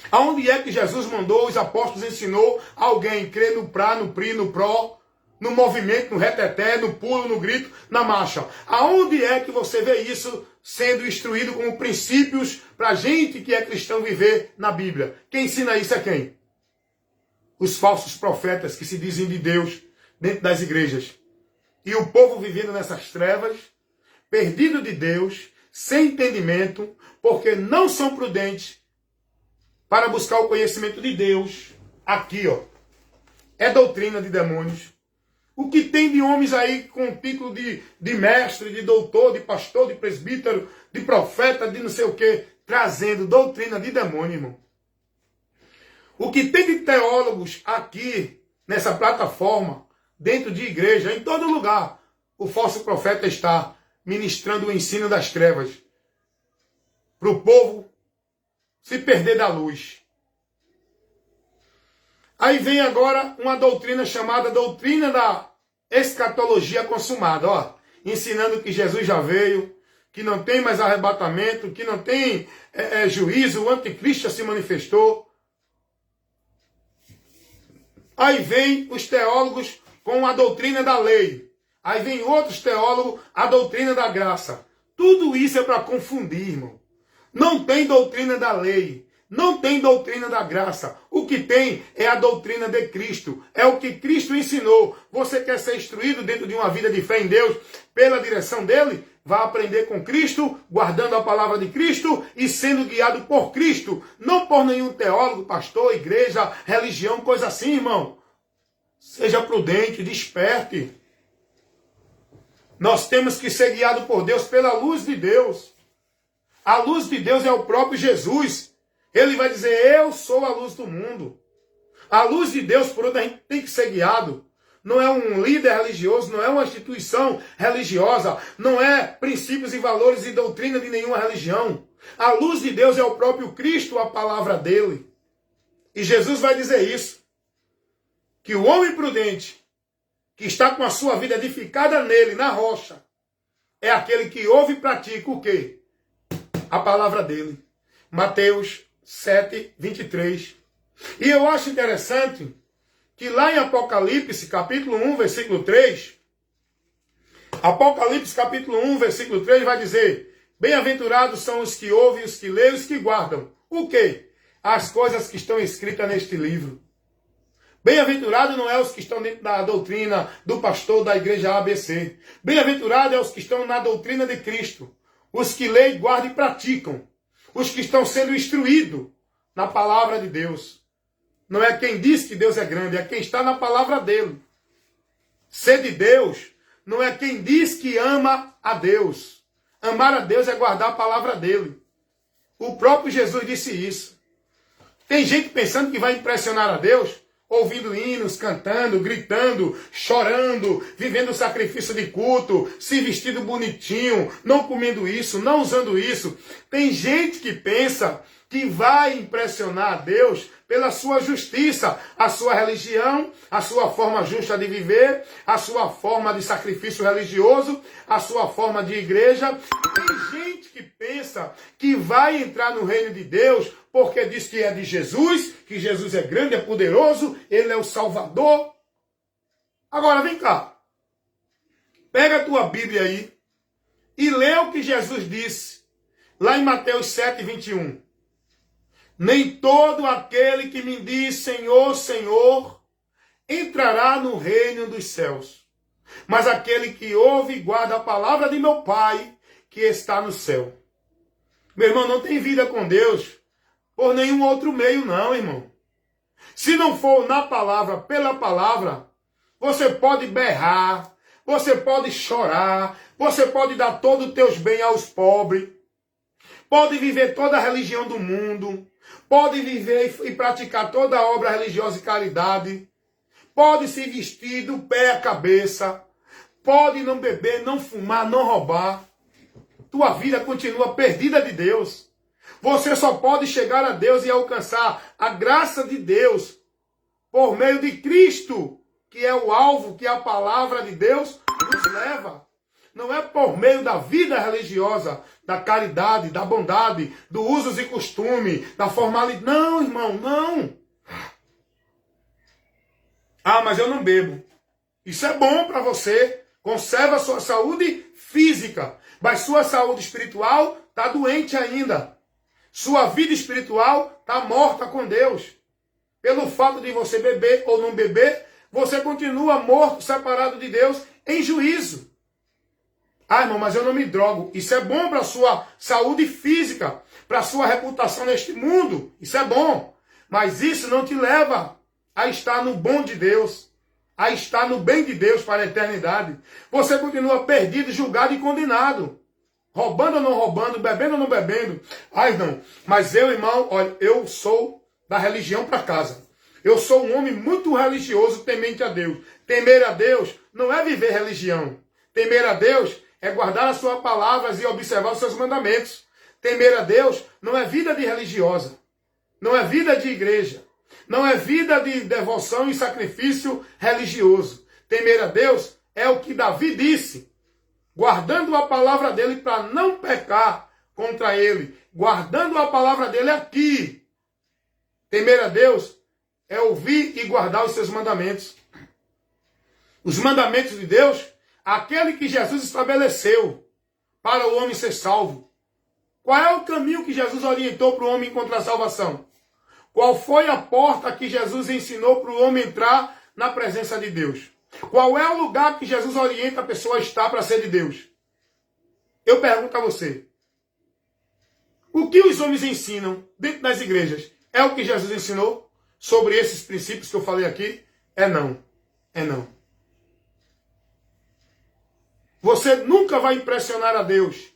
Aonde é que Jesus mandou, os apóstolos ensinou alguém crer no PRA, no PRI, no PRO? No movimento, no reteté, no pulo, no grito, na marcha. Aonde é que você vê isso sendo instruído como princípios para a gente que é cristão viver na Bíblia? Quem ensina isso é quem? Os falsos profetas que se dizem de Deus dentro das igrejas. E o povo vivendo nessas trevas, perdido de Deus, sem entendimento, porque não são prudentes para buscar o conhecimento de Deus. Aqui, ó, é doutrina de demônios. O que tem de homens aí com título de mestre, de doutor, de pastor, de presbítero, de profeta, de não sei o quê, trazendo doutrina de demônio, irmão. O que tem de teólogos aqui, nessa plataforma, dentro de igreja, em todo lugar, o falso profeta está ministrando o ensino das trevas para o povo se perder da luz. Aí vem agora uma doutrina chamada doutrina da escatologia consumada, ó, ensinando que Jesus já veio, que não tem mais arrebatamento, que não tem juízo, o anticristo já se manifestou. Aí vem os teólogos com a doutrina da lei. Aí vem outros teólogos, a doutrina da graça. Tudo isso é para confundir, irmão. Não tem doutrina da lei. Não tem doutrina da graça. O que tem é a doutrina de Cristo. É o que Cristo ensinou. Você quer ser instruído dentro de uma vida de fé em Deus pela direção dele? Vá aprender com Cristo, guardando a palavra de Cristo e sendo guiado por Cristo. Não por nenhum teólogo, pastor, igreja, religião, coisa assim, irmão. Seja prudente, desperte. Nós temos que ser guiados por Deus pela luz de Deus. A luz de Deus é o próprio Jesus. Ele vai dizer, eu sou a luz do mundo. A luz de Deus, por onde a gente tem que ser guiado. Não é um líder religioso, não é uma instituição religiosa, não é princípios e valores e doutrina de nenhuma religião. A luz de Deus é o próprio Cristo, a palavra dele. E Jesus vai dizer isso. Que o homem prudente, que está com a sua vida edificada nele, na rocha, é aquele que ouve e pratica o quê? A palavra dele. Mateus 7, 23. E eu acho interessante que lá em Apocalipse, capítulo 1, versículo 3, Apocalipse, capítulo 1, versículo 3, vai dizer, bem-aventurados são os que ouvem, os que leem, os que guardam. O quê? As coisas que estão escritas neste livro. Bem-aventurado não é os que estão dentro da doutrina do pastor da igreja ABC. Bem-aventurado é os que estão na doutrina de Cristo. Os que leem, guardam e praticam. Os que estão sendo instruídos na palavra de Deus. Não é quem diz que Deus é grande, é quem está na palavra dele. Ser de Deus não é quem diz que ama a Deus. Amar a Deus é guardar a palavra dele. O próprio Jesus disse isso. Tem gente pensando que vai impressionar a Deus, ouvindo hinos, cantando, gritando, chorando, vivendo sacrifício de culto, se vestindo bonitinho, não comendo isso, não usando isso. Tem gente que pensa que vai impressionar a Deus pela sua justiça, a sua religião, a sua forma justa de viver, a sua forma de sacrifício religioso, a sua forma de igreja. Tem gente que pensa que vai entrar no reino de Deus porque diz que é de Jesus, que Jesus é grande, é poderoso, ele é o Salvador. Agora vem cá, pega a tua Bíblia aí e lê o que Jesus disse lá em Mateus 7, 21. Nem todo aquele que me diz Senhor, Senhor, entrará no reino dos céus, mas aquele que ouve e guarda a palavra de meu Pai, que está no céu. Meu irmão, não tem vida com Deus por nenhum outro meio não, irmão. Se não for na palavra, pela palavra, você pode berrar, você pode chorar, você pode dar todos os teus bens aos pobres, pode viver toda a religião do mundo, pode viver e praticar toda a obra religiosa e caridade, pode se vestir do pé à cabeça, pode não beber, não fumar, não roubar. Tua vida continua perdida de Deus. Você só pode chegar a Deus e alcançar a graça de Deus por meio de Cristo, que é o alvo que a palavra de Deus nos leva. Não é por meio da vida religiosa, da caridade, da bondade, do usos e costume, da formalidade. Não, irmão, não. Ah, mas eu não bebo. Isso é bom para você. Conserva a sua saúde física. Mas sua saúde espiritual está doente ainda. Sua vida espiritual está morta com Deus. Pelo fato de você beber ou não beber, você continua morto, separado de Deus, em juízo. Ah, irmão, mas eu não me drogo. Isso é bom para a sua saúde física, para a sua reputação neste mundo. Isso é bom. Mas isso não te leva a estar no bom de Deus, a estar no bem de Deus para a eternidade. Você continua perdido, julgado e condenado. Roubando ou não roubando, bebendo ou não bebendo. Ai, não. Mas eu, irmão, olha, eu sou da religião para casa. Eu sou um homem muito religioso, temente a Deus. Temer a Deus não é viver religião. Temer a Deus é guardar as suas palavras e observar os seus mandamentos. Temer a Deus não é vida de religiosa. Não é vida de igreja. Não é vida de devoção e sacrifício religioso. Temer a Deus é o que Davi disse. Guardando a palavra dele para não pecar contra ele. Guardando a palavra dele aqui. Temer a Deus é ouvir e guardar os seus mandamentos. Os mandamentos de Deus, aquele que Jesus estabeleceu para o homem ser salvo. Qual é o caminho que Jesus orientou para o homem encontrar a salvação? Qual foi a porta que Jesus ensinou para o homem entrar na presença de Deus? Qual é o lugar que Jesus orienta a pessoa a estar para ser de Deus? Eu pergunto a você. O que os homens ensinam dentro das igrejas é o que Jesus ensinou sobre esses princípios que eu falei aqui? É não. É não. Você nunca vai impressionar a Deus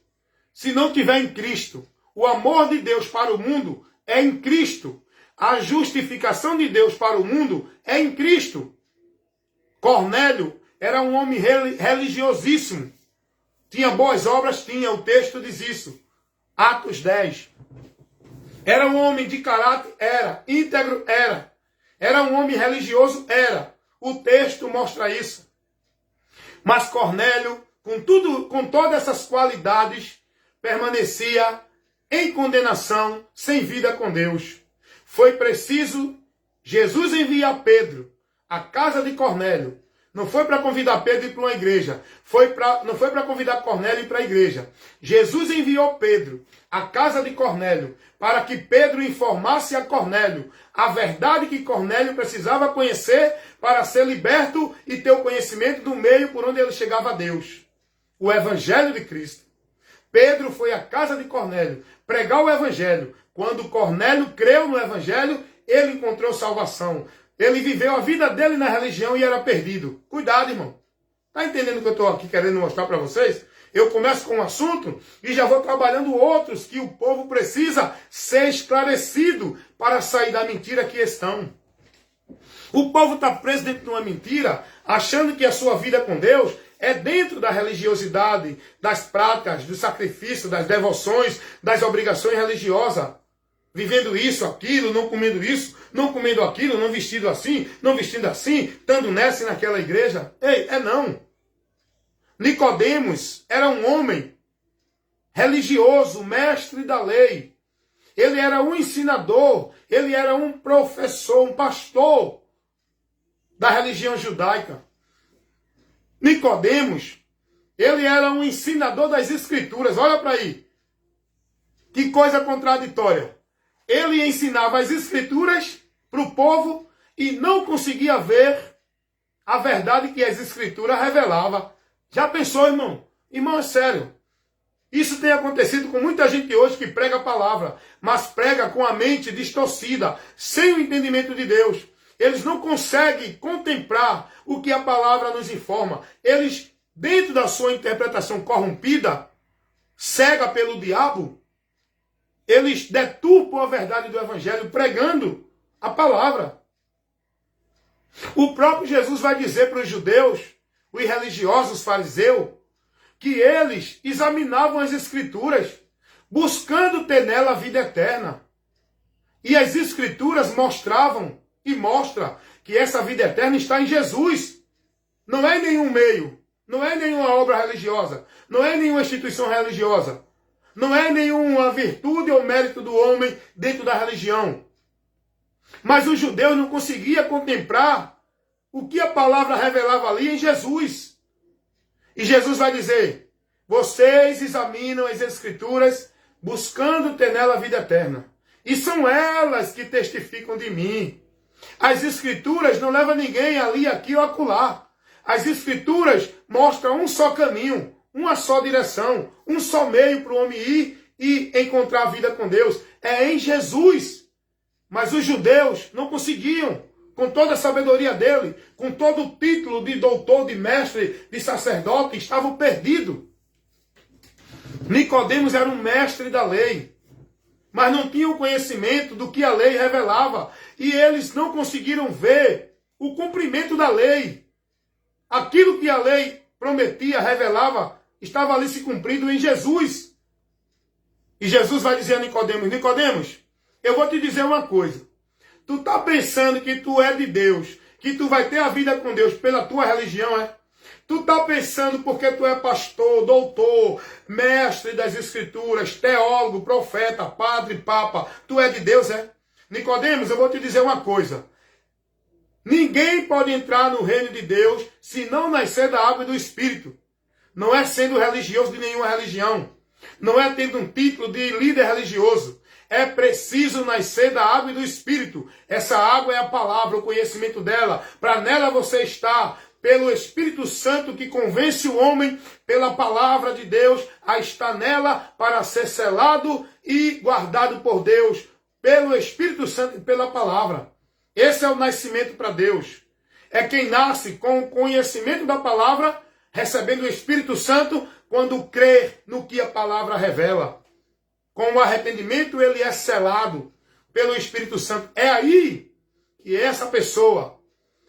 se não tiver em Cristo. O amor de Deus para o mundo é em Cristo. A justificação de Deus para o mundo é em Cristo. Cornélio era um homem religiosíssimo. Tinha boas obras? Tinha. O texto diz isso. Atos 10. Era um homem de caráter? Era. Íntegro? Era. Era um homem religioso? Era. O texto mostra isso. Mas Cornélio, com todas essas qualidades, permanecia em condenação, sem vida com Deus. Foi preciso Jesus enviar Pedro à casa de Cornélio. Não foi para convidar Pedro para uma igreja. Não foi para convidar Cornélio para a igreja. Jesus enviou Pedro à casa de Cornélio para que Pedro informasse a Cornélio a verdade que Cornélio precisava conhecer para ser liberto e ter o conhecimento do meio por onde ele chegava a Deus. O Evangelho de Cristo. Pedro foi à casa de Cornélio pregar o Evangelho. Quando Cornélio creu no Evangelho, ele encontrou salvação. Ele viveu a vida dele na religião e era perdido. Cuidado, irmão. Está entendendo o que eu estou aqui querendo mostrar para vocês? Eu começo com um assunto e já vou trabalhando outros que o povo precisa ser esclarecido para sair da mentira que estão. O povo está preso dentro de uma mentira, achando que a sua vida com Deus é dentro da religiosidade, das práticas, do sacrifício, das devoções, das obrigações religiosas. Vivendo isso, aquilo, não comendo isso, não comendo aquilo, não vestido assim, não vestindo assim, estando nessa e naquela igreja. Ei, é não. Nicodemos era um homem religioso, mestre da lei. Ele era um ensinador, ele era um professor, um pastor da religião judaica. Nicodemos, ele era um ensinador das escrituras. Olha para aí. Que coisa contraditória. Ele ensinava as escrituras para o povo e não conseguia ver a verdade que as escrituras revelavam. Já pensou, irmão? Irmão, é sério. Isso tem acontecido com muita gente hoje que prega a palavra, mas prega com a mente distorcida, sem o entendimento de Deus. Eles não conseguem contemplar o que a palavra nos informa. Eles, dentro da sua interpretação corrompida, cega pelo diabo, eles deturpam a verdade do Evangelho pregando a palavra. O próprio Jesus vai dizer para os judeus, os religiosos, os fariseus, que eles examinavam as Escrituras, buscando ter nela a vida eterna. E as Escrituras mostravam e mostram que essa vida eterna está em Jesus. Não é em nenhum meio, não é em nenhuma obra religiosa, não é em nenhuma instituição religiosa. Não é nenhuma virtude ou mérito do homem dentro da religião. Mas os judeus não conseguiam contemplar o que a palavra revelava ali em Jesus. E Jesus vai dizer, vocês examinam as Escrituras buscando ter nela a vida eterna. E são elas que testificam de mim. As Escrituras não levam ninguém ali, aqui ou acolá. As Escrituras mostram um só caminho, uma só direção, um só meio para o homem ir e encontrar a vida com Deus. É em Jesus. Mas os judeus não conseguiam, com toda a sabedoria dele, com todo o título de doutor, de mestre, de sacerdote, estavam perdidos. Nicodemos era um mestre da lei, mas não tinha o conhecimento do que a lei revelava. E eles não conseguiram ver o cumprimento da lei. Aquilo que a lei prometia, revelava, estava ali se cumprindo em Jesus. E Jesus vai dizer a Nicodemos, Nicodemos, eu vou te dizer uma coisa. Tu está pensando que tu é de Deus, que tu vai ter a vida com Deus pela tua religião, é? Tu está pensando porque tu é pastor, doutor, mestre das Escrituras, teólogo, profeta, padre, papa, tu é de Deus, é? Nicodemos, eu vou te dizer uma coisa. Ninguém pode entrar no reino de Deus se não nascer da água e do Espírito. Não é sendo religioso de nenhuma religião. Não é tendo um título de líder religioso. É preciso nascer da água e do Espírito. Essa água é a palavra, o conhecimento dela. Para nela você estar pelo Espírito Santo que convence o homem pela palavra de Deus a estar nela para ser selado e guardado por Deus pelo Espírito Santo e pela palavra. Esse é o nascimento para Deus. É quem nasce com o conhecimento da palavra, recebendo o Espírito Santo quando crê no que a palavra revela. Com o arrependimento ele é selado pelo Espírito Santo. É aí que essa pessoa,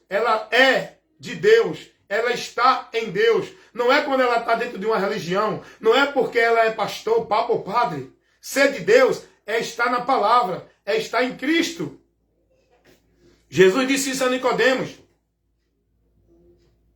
ela é de Deus, ela está em Deus. Não é quando ela está dentro de uma religião, não é porque ela é pastor, papa ou padre. Ser de Deus é estar na palavra, é estar em Cristo. Jesus disse isso a Nicodemos.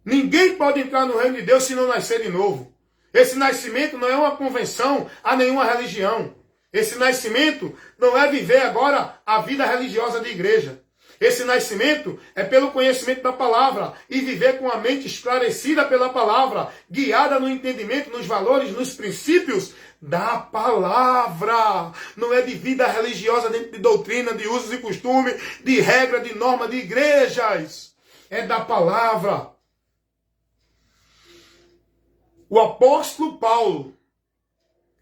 Ninguém pode entrar no reino de Deus se não nascer de novo. Esse nascimento não é uma convenção a nenhuma religião. Esse nascimento não é viver agora a vida religiosa de igreja. Esse nascimento é pelo conhecimento da palavra e viver com a mente esclarecida pela palavra, guiada no entendimento, nos valores, nos princípios da palavra. Não é de vida religiosa dentro de doutrina, de usos e costumes, de regra, de norma, de igrejas. É da palavra. O apóstolo Paulo,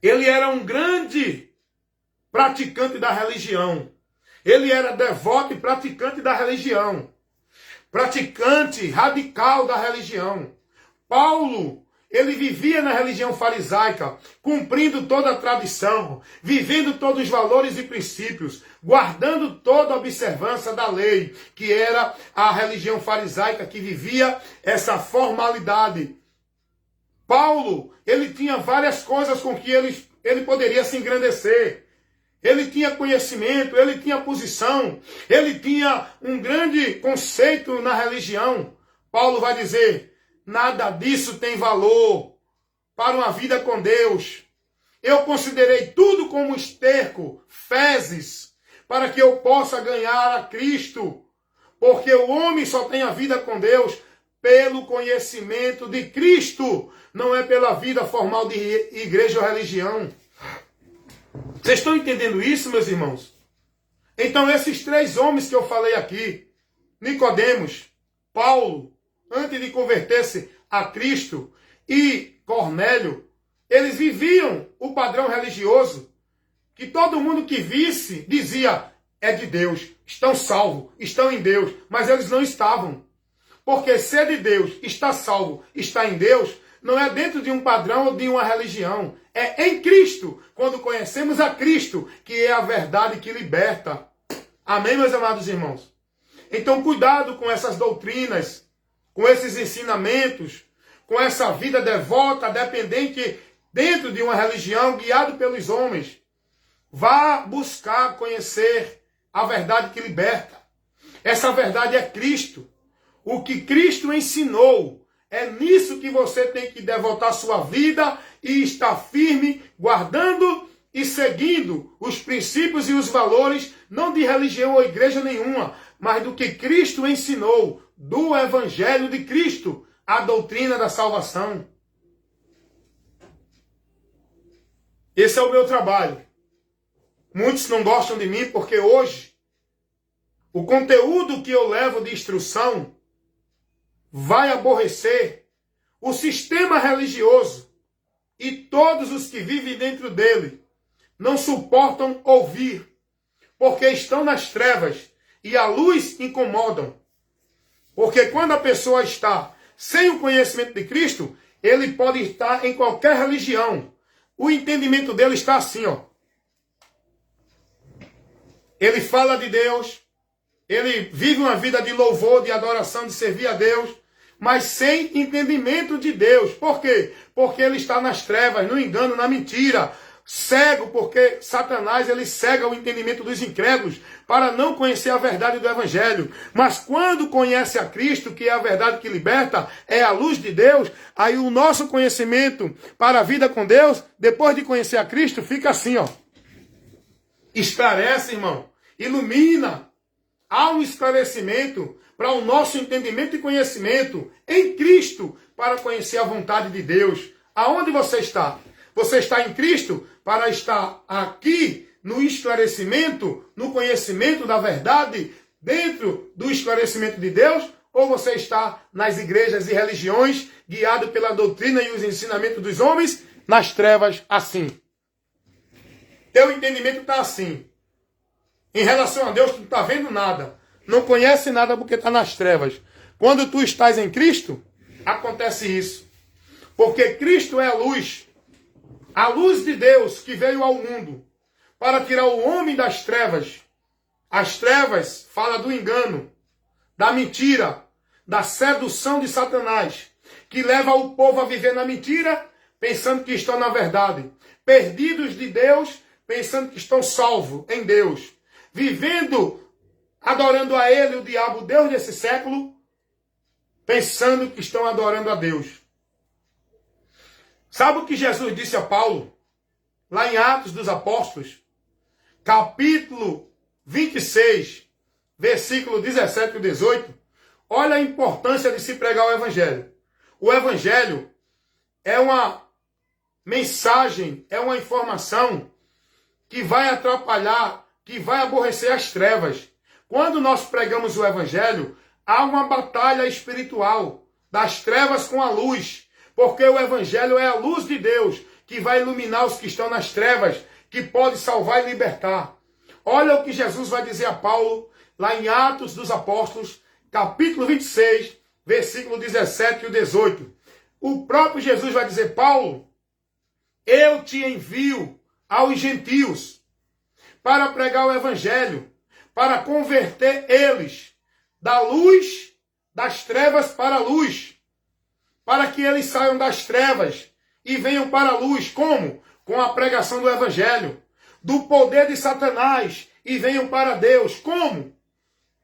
ele era um grande praticante da religião. Ele era devoto e praticante da religião. Praticante radical da religião. Paulo, ele vivia na religião farisaica, cumprindo toda a tradição, vivendo todos os valores e princípios, guardando toda a observância da lei, que era a religião farisaica que vivia essa formalidade. Paulo, ele tinha várias coisas com que ele poderia se engrandecer. Ele tinha conhecimento, ele tinha posição, ele tinha um grande conceito na religião. Paulo vai dizer, nada disso tem valor para uma vida com Deus. Eu considerei tudo como esterco, fezes, para que eu possa ganhar a Cristo. Porque o homem só tem a vida com Deus pelo conhecimento de Cristo. Não é pela vida formal de igreja ou religião. Vocês estão entendendo isso, meus irmãos? Então esses três homens que eu falei aqui, Nicodemos, Paulo, antes de converter-se a Cristo, e Cornélio, eles viviam o padrão religioso, que todo mundo que visse dizia, é de Deus, estão salvos, estão em Deus, mas eles não estavam. Porque ser de Deus, está salvo, está em Deus, não é dentro de um padrão ou de uma religião. É em Cristo, quando conhecemos a Cristo, que é a verdade que liberta. Amém, meus amados irmãos? Então, cuidado com essas doutrinas, com esses ensinamentos, com essa vida devota, dependente dentro de uma religião, guiado pelos homens. Vá buscar conhecer a verdade que liberta. Essa verdade é Cristo. O que Cristo ensinou. É nisso que você tem que devotar sua vida e estar firme, guardando e seguindo os princípios e os valores, não de religião ou igreja nenhuma, mas do que Cristo ensinou, do Evangelho de Cristo, a doutrina da salvação. Esse é o meu trabalho. Muitos não gostam de mim porque hoje o conteúdo que eu levo de instrução vai aborrecer o sistema religioso e todos os que vivem dentro dele não suportam ouvir, porque estão nas trevas e a luz incomodam. Porque quando a pessoa está sem o conhecimento de Cristo, ele pode estar em qualquer religião. O entendimento dele está assim, ó. Ele fala de Deus, ele vive uma vida de louvor, de adoração, de servir a Deus, mas sem entendimento de Deus. Por quê? Porque ele está nas trevas, no engano, na mentira. Cego, porque Satanás ele cega o entendimento dos incrédulos para não conhecer a verdade do Evangelho. Mas quando conhece a Cristo, que é a verdade que liberta, é a luz de Deus, aí o nosso conhecimento para a vida com Deus, depois de conhecer a Cristo, fica assim, ó. Esclarece, irmão. Ilumina. Há um esclarecimento para o nosso entendimento e conhecimento em Cristo para conhecer a vontade de Deus. Aonde você está? Você está em Cristo para estar aqui no esclarecimento, no conhecimento da verdade, dentro do esclarecimento de Deus? Ou você está nas igrejas e religiões, guiado pela doutrina e os ensinamentos dos homens, nas trevas assim? Teu entendimento está assim. Em relação a Deus, tu não está vendo nada. Não conhece nada porque está nas trevas. Quando tu estás em Cristo, acontece isso. Porque Cristo é a luz de Deus que veio ao mundo para tirar o homem das trevas. As trevas fala do engano, da mentira, da sedução de Satanás, que leva o povo a viver na mentira, pensando que estão na verdade. Perdidos de Deus, pensando que estão salvos em Deus. Vivendo, adorando a ele, o diabo, o Deus desse século, pensando que estão adorando a Deus. Sabe o que Jesus disse a Paulo? Lá em Atos dos Apóstolos, capítulo 26, versículo 17 e 18. Olha a importância de se pregar o Evangelho. O Evangelho é uma mensagem, é uma informação que vai atrapalhar, que vai aborrecer as trevas. Quando nós pregamos o Evangelho, há uma batalha espiritual das trevas com a luz. Porque o Evangelho é a luz de Deus que vai iluminar os que estão nas trevas, que pode salvar e libertar. Olha o que Jesus vai dizer a Paulo, lá em Atos dos Apóstolos, capítulo 26, versículo 17 e 18. O próprio Jesus vai dizer: Paulo, eu te envio aos gentios para pregar o Evangelho, para converter eles da luz, das trevas para a luz, para que eles saiam das trevas e venham para a luz. Como? Com a pregação do Evangelho. Do poder de Satanás e venham para Deus. Como?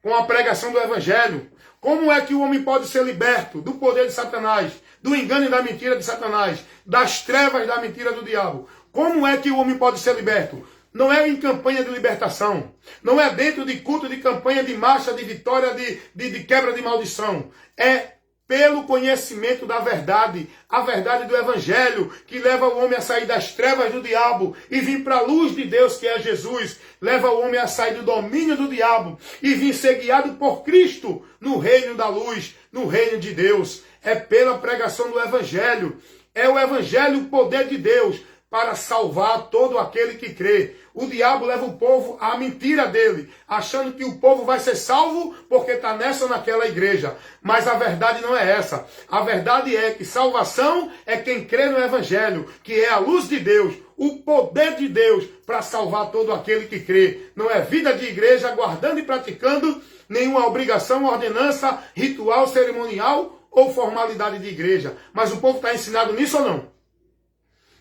Com a pregação do Evangelho. Como é que o homem pode ser liberto do poder de Satanás, do engano e da mentira de Satanás, das trevas da mentira do diabo? Como é que o homem pode ser liberto? Não é em campanha de libertação. Não é dentro de culto, de campanha, de marcha, de vitória, de quebra de maldição. É pelo conhecimento da verdade, a verdade do Evangelho, que leva o homem a sair das trevas do diabo e vir para a luz de Deus, que é Jesus. Leva o homem a sair do domínio do diabo e vir ser guiado por Cristo no reino da luz, no reino de Deus. É pela pregação do Evangelho. É o Evangelho, o poder de Deus, para salvar todo aquele que crê. O diabo leva o povo à mentira dele, achando que o povo vai ser salvo porque está nessa ou naquela igreja. Mas a verdade não é essa. A verdade é que salvação é quem crê no Evangelho, que é a luz de Deus, o poder de Deus para salvar todo aquele que crê. Não é vida de igreja, guardando e praticando nenhuma obrigação, ordenança, ritual, cerimonial ou formalidade de igreja. Mas o povo está ensinado nisso ou não?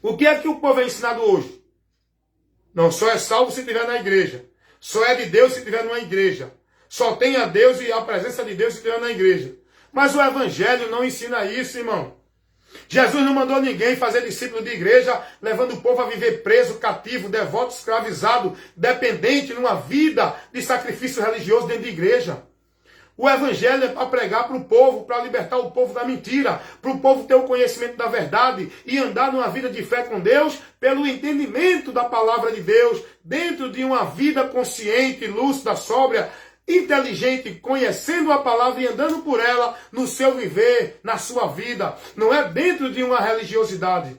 O que é que o povo é ensinado hoje? Não, só é salvo se estiver na igreja. Só é de Deus se estiver numa igreja. Só tem a Deus e a presença de Deus se estiver na igreja. Mas o Evangelho não ensina isso, irmão. Jesus não mandou ninguém fazer discípulo de igreja, levando o povo a viver preso, cativo, devoto, escravizado, dependente numa vida de sacrifício religioso dentro de igreja. O Evangelho é para pregar para o povo, para libertar o povo da mentira, para o povo ter o conhecimento da verdade e andar numa vida de fé com Deus, pelo entendimento da palavra de Deus, dentro de uma vida consciente, lúcida, sóbria, inteligente, conhecendo a palavra e andando por ela no seu viver, na sua vida. Não é dentro de uma religiosidade.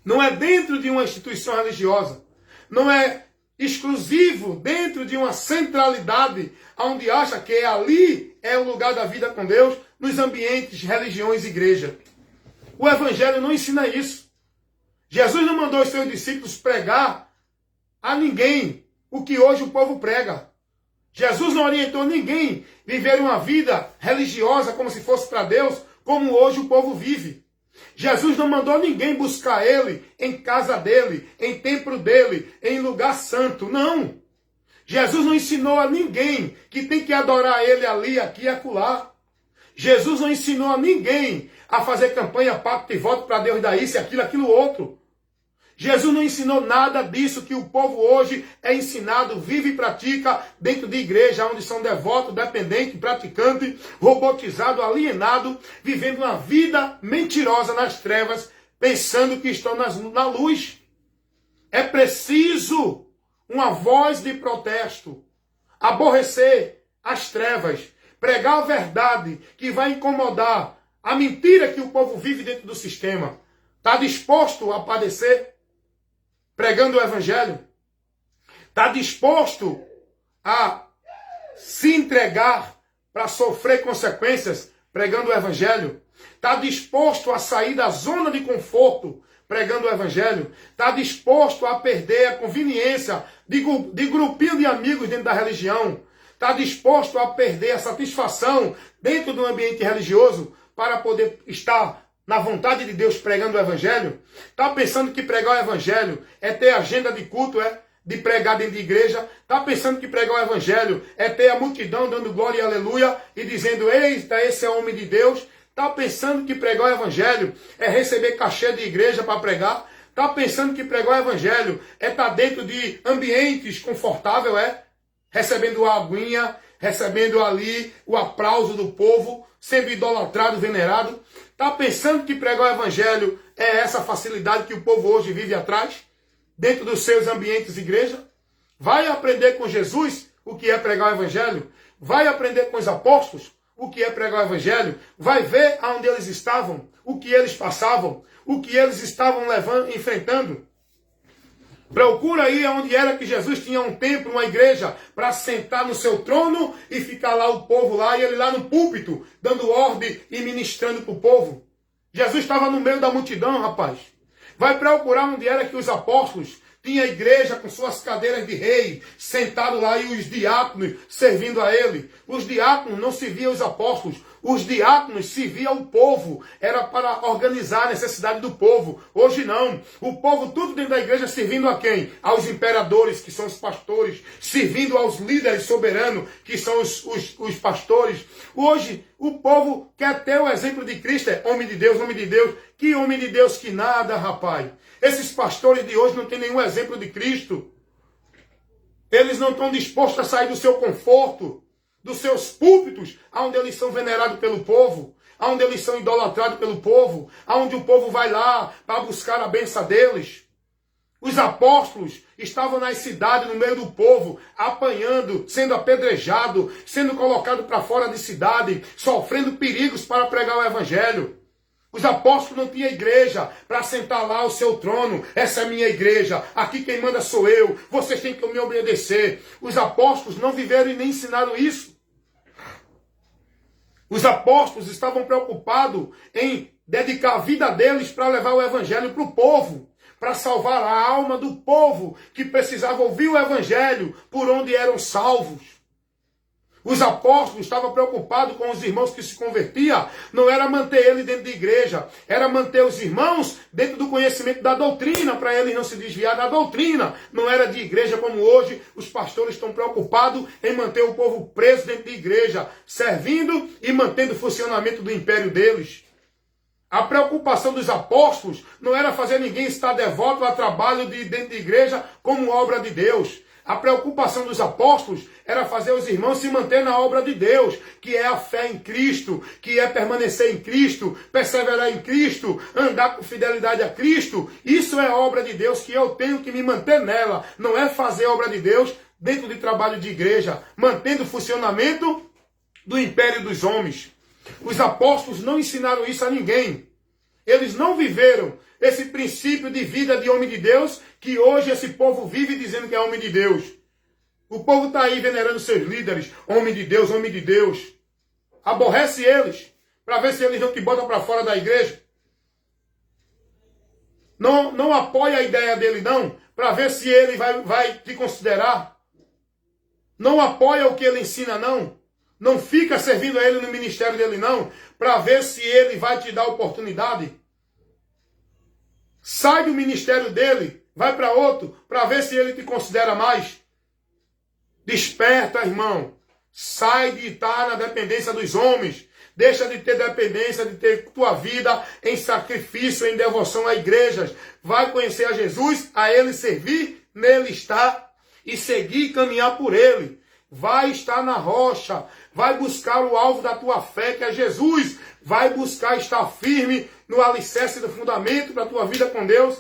Não é dentro de uma instituição religiosa. Não é exclusivo dentro de uma centralidade, onde acha que ali é o lugar da vida com Deus, nos ambientes, religiões e igreja. O Evangelho não ensina isso. Jesus não mandou os seus discípulos pregar a ninguém o que hoje o povo prega. Jesus não orientou ninguém a viver uma vida religiosa como se fosse para Deus, como hoje o povo vive. Jesus não mandou ninguém buscar ele em casa dele, em templo dele, em lugar santo. Não. Jesus não ensinou a ninguém que tem que adorar ele ali, aqui e acolá. Jesus não ensinou a ninguém a fazer campanha, pacto e voto para Deus dar isso, aquilo outro. Jesus não ensinou nada disso que o povo hoje é ensinado, vive e pratica dentro de igreja, onde são devotos, dependentes, praticantes, robotizados, alienados, vivendo uma vida mentirosa nas trevas, pensando que estão na luz. É preciso uma voz de protesto, aborrecer as trevas, pregar a verdade que vai incomodar a mentira que o povo vive dentro do sistema. Está disposto a padecer pregando o evangelho? Está disposto a se entregar para sofrer consequências pregando o evangelho? Está disposto a sair da zona de conforto pregando o evangelho? Está disposto a perder a conveniência de grupinho de amigos dentro da religião? Está disposto a perder a satisfação dentro do ambiente religioso para poder estar na vontade de Deus pregando o evangelho? Está pensando que pregar o evangelho é ter agenda de culto, de pregar dentro de igreja? Está pensando que pregar o evangelho é ter a multidão dando glória e aleluia e dizendo, eita, esse é o homem de Deus? Está pensando que pregar o evangelho é receber cachê de igreja para pregar? Está pensando que pregar o evangelho é estar dentro de ambientes confortáveis, recebendo a aguinha, recebendo ali o aplauso do povo, sendo idolatrado, venerado? Está pensando que pregar o evangelho é essa facilidade que o povo hoje vive atrás, dentro dos seus ambientes de igreja? Vai aprender com Jesus o que é pregar o evangelho? Vai aprender com os apóstolos o que é pregar o evangelho? Vai ver aonde eles estavam, o que eles passavam, o que eles estavam enfrentando. Procura aí onde era que Jesus tinha um templo, uma igreja, para sentar no seu trono e ficar lá o povo lá, e ele lá no púlpito, dando ordem e ministrando para o povo. Jesus estava no meio da multidão, rapaz. Vai procurar onde era que os apóstolos tinham a igreja com suas cadeiras de rei, sentado lá, e os diáconos servindo a ele. Os diáconos não serviam os apóstolos, os diáconos serviam o povo. Era para organizar a necessidade do povo. Hoje não. O povo tudo dentro da igreja servindo a quem? Aos imperadores, que são os pastores. Servindo aos líderes soberanos, que são os pastores. Hoje o povo quer ter o exemplo de Cristo. É homem de Deus, homem de Deus. Que homem de Deus que nada, rapaz. Esses pastores de hoje não têm nenhum exemplo de Cristo. Eles não estão dispostos a sair do seu conforto, dos seus púlpitos, onde eles são venerados pelo povo, onde eles são idolatrados pelo povo, onde o povo vai lá para buscar a bênção deles. Os apóstolos estavam nas cidades, no meio do povo, apanhando, sendo apedrejado, sendo colocado para fora de cidade, sofrendo perigos para pregar o evangelho. Os apóstolos não tinham igreja para sentar lá ao seu trono. Essa é a minha igreja, aqui quem manda sou eu, vocês têm que me obedecer. Os apóstolos não viveram e nem ensinaram isso. Os apóstolos estavam preocupados em dedicar a vida deles para levar o evangelho para o povo, para salvar a alma do povo que precisava ouvir o evangelho por onde eram salvos. Os apóstolos estavam preocupados com os irmãos que se convertiam, não era manter ele dentro da igreja, era manter os irmãos dentro do conhecimento da doutrina, para eles não se desviar da doutrina. Não era de igreja como hoje, os pastores estão preocupados em manter o povo preso dentro da igreja, servindo e mantendo o funcionamento do império deles. A preocupação dos apóstolos não era fazer ninguém estar devoto ao trabalho dentro da igreja como obra de Deus. A preocupação dos apóstolos era fazer os irmãos se manter na obra de Deus, que é a fé em Cristo, que é permanecer em Cristo, perseverar em Cristo, andar com fidelidade a Cristo. Isso é a obra de Deus, que eu tenho que me manter nela. Não é fazer a obra de Deus dentro de trabalho de igreja, mantendo o funcionamento do império dos homens. Os apóstolos não ensinaram isso a ninguém. Eles não viveram esse princípio de vida de homem de Deus, que hoje esse povo vive dizendo que é homem de Deus. O povo está aí venerando seus líderes, homem de Deus, homem de Deus. Aborrece eles, para ver se eles não te botam para fora da igreja. Não apoia a ideia dele não, para ver se ele vai te considerar. Não apoia o que ele ensina não. Não fica servindo a ele no ministério dele não, para ver se ele vai te dar oportunidade. Sai do ministério dele, vai para outro, para ver se ele te considera mais. Desperta, irmão. Sai de estar na dependência dos homens. Deixa de ter dependência, de ter tua vida em sacrifício, em devoção a igrejas. Vai conhecer a Jesus, a ele servir, nele estar e seguir e caminhar por ele. vai estar na rocha, vai buscar o alvo da tua fé, que é Jesus, vai buscar estar firme no alicerce do fundamento da tua vida com Deus,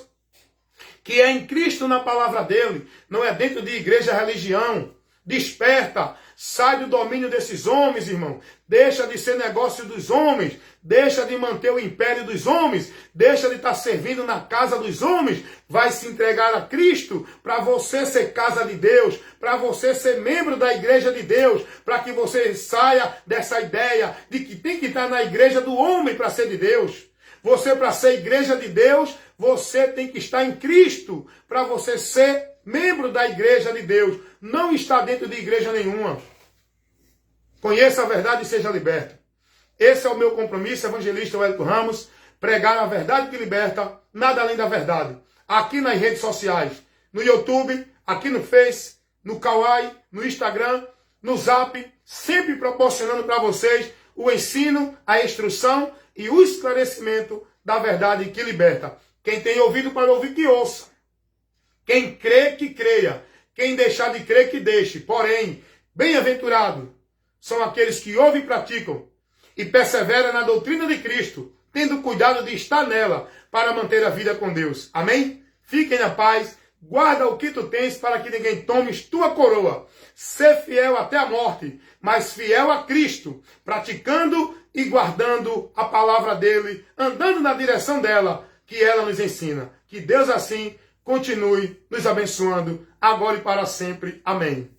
que é em Cristo, na palavra dele, não é dentro de igreja, religião. Desperta, sai do domínio desses homens, irmão. Deixa de ser negócio dos homens, deixa de manter o império dos homens, deixa de estar servindo na casa dos homens. Vai se entregar a Cristo para você ser casa de Deus, para você ser membro da igreja de Deus, para que você saia dessa ideia de que tem que estar na igreja do homem para ser de Deus. Você, para ser igreja de Deus, você tem que estar em Cristo para você ser membro da igreja de Deus. Não está dentro de igreja nenhuma. Conheça a verdade e seja liberto. Esse é o meu compromisso, evangelista Wellington Ramos, pregar a verdade que liberta, nada além da verdade. Aqui nas redes sociais, no YouTube, aqui no Face, no Kawaii, no Instagram, no Zap, sempre proporcionando para vocês o ensino, a instrução e o esclarecimento da verdade que liberta. Quem tem ouvido para ouvir, que ouça. Quem crê, que creia. Quem deixar de crer, que deixe. Porém, bem-aventurado são aqueles que ouvem e praticam e perseveram na doutrina de Cristo, tendo cuidado de estar nela para manter a vida com Deus. Amém? Fiquem na paz. Guarda o que tu tens para que ninguém tome tua coroa. Ser fiel até a morte, mas fiel a Cristo, praticando e guardando a palavra dele, andando na direção dela, que ela nos ensina. Que Deus assim continue nos abençoando, agora e para sempre. Amém.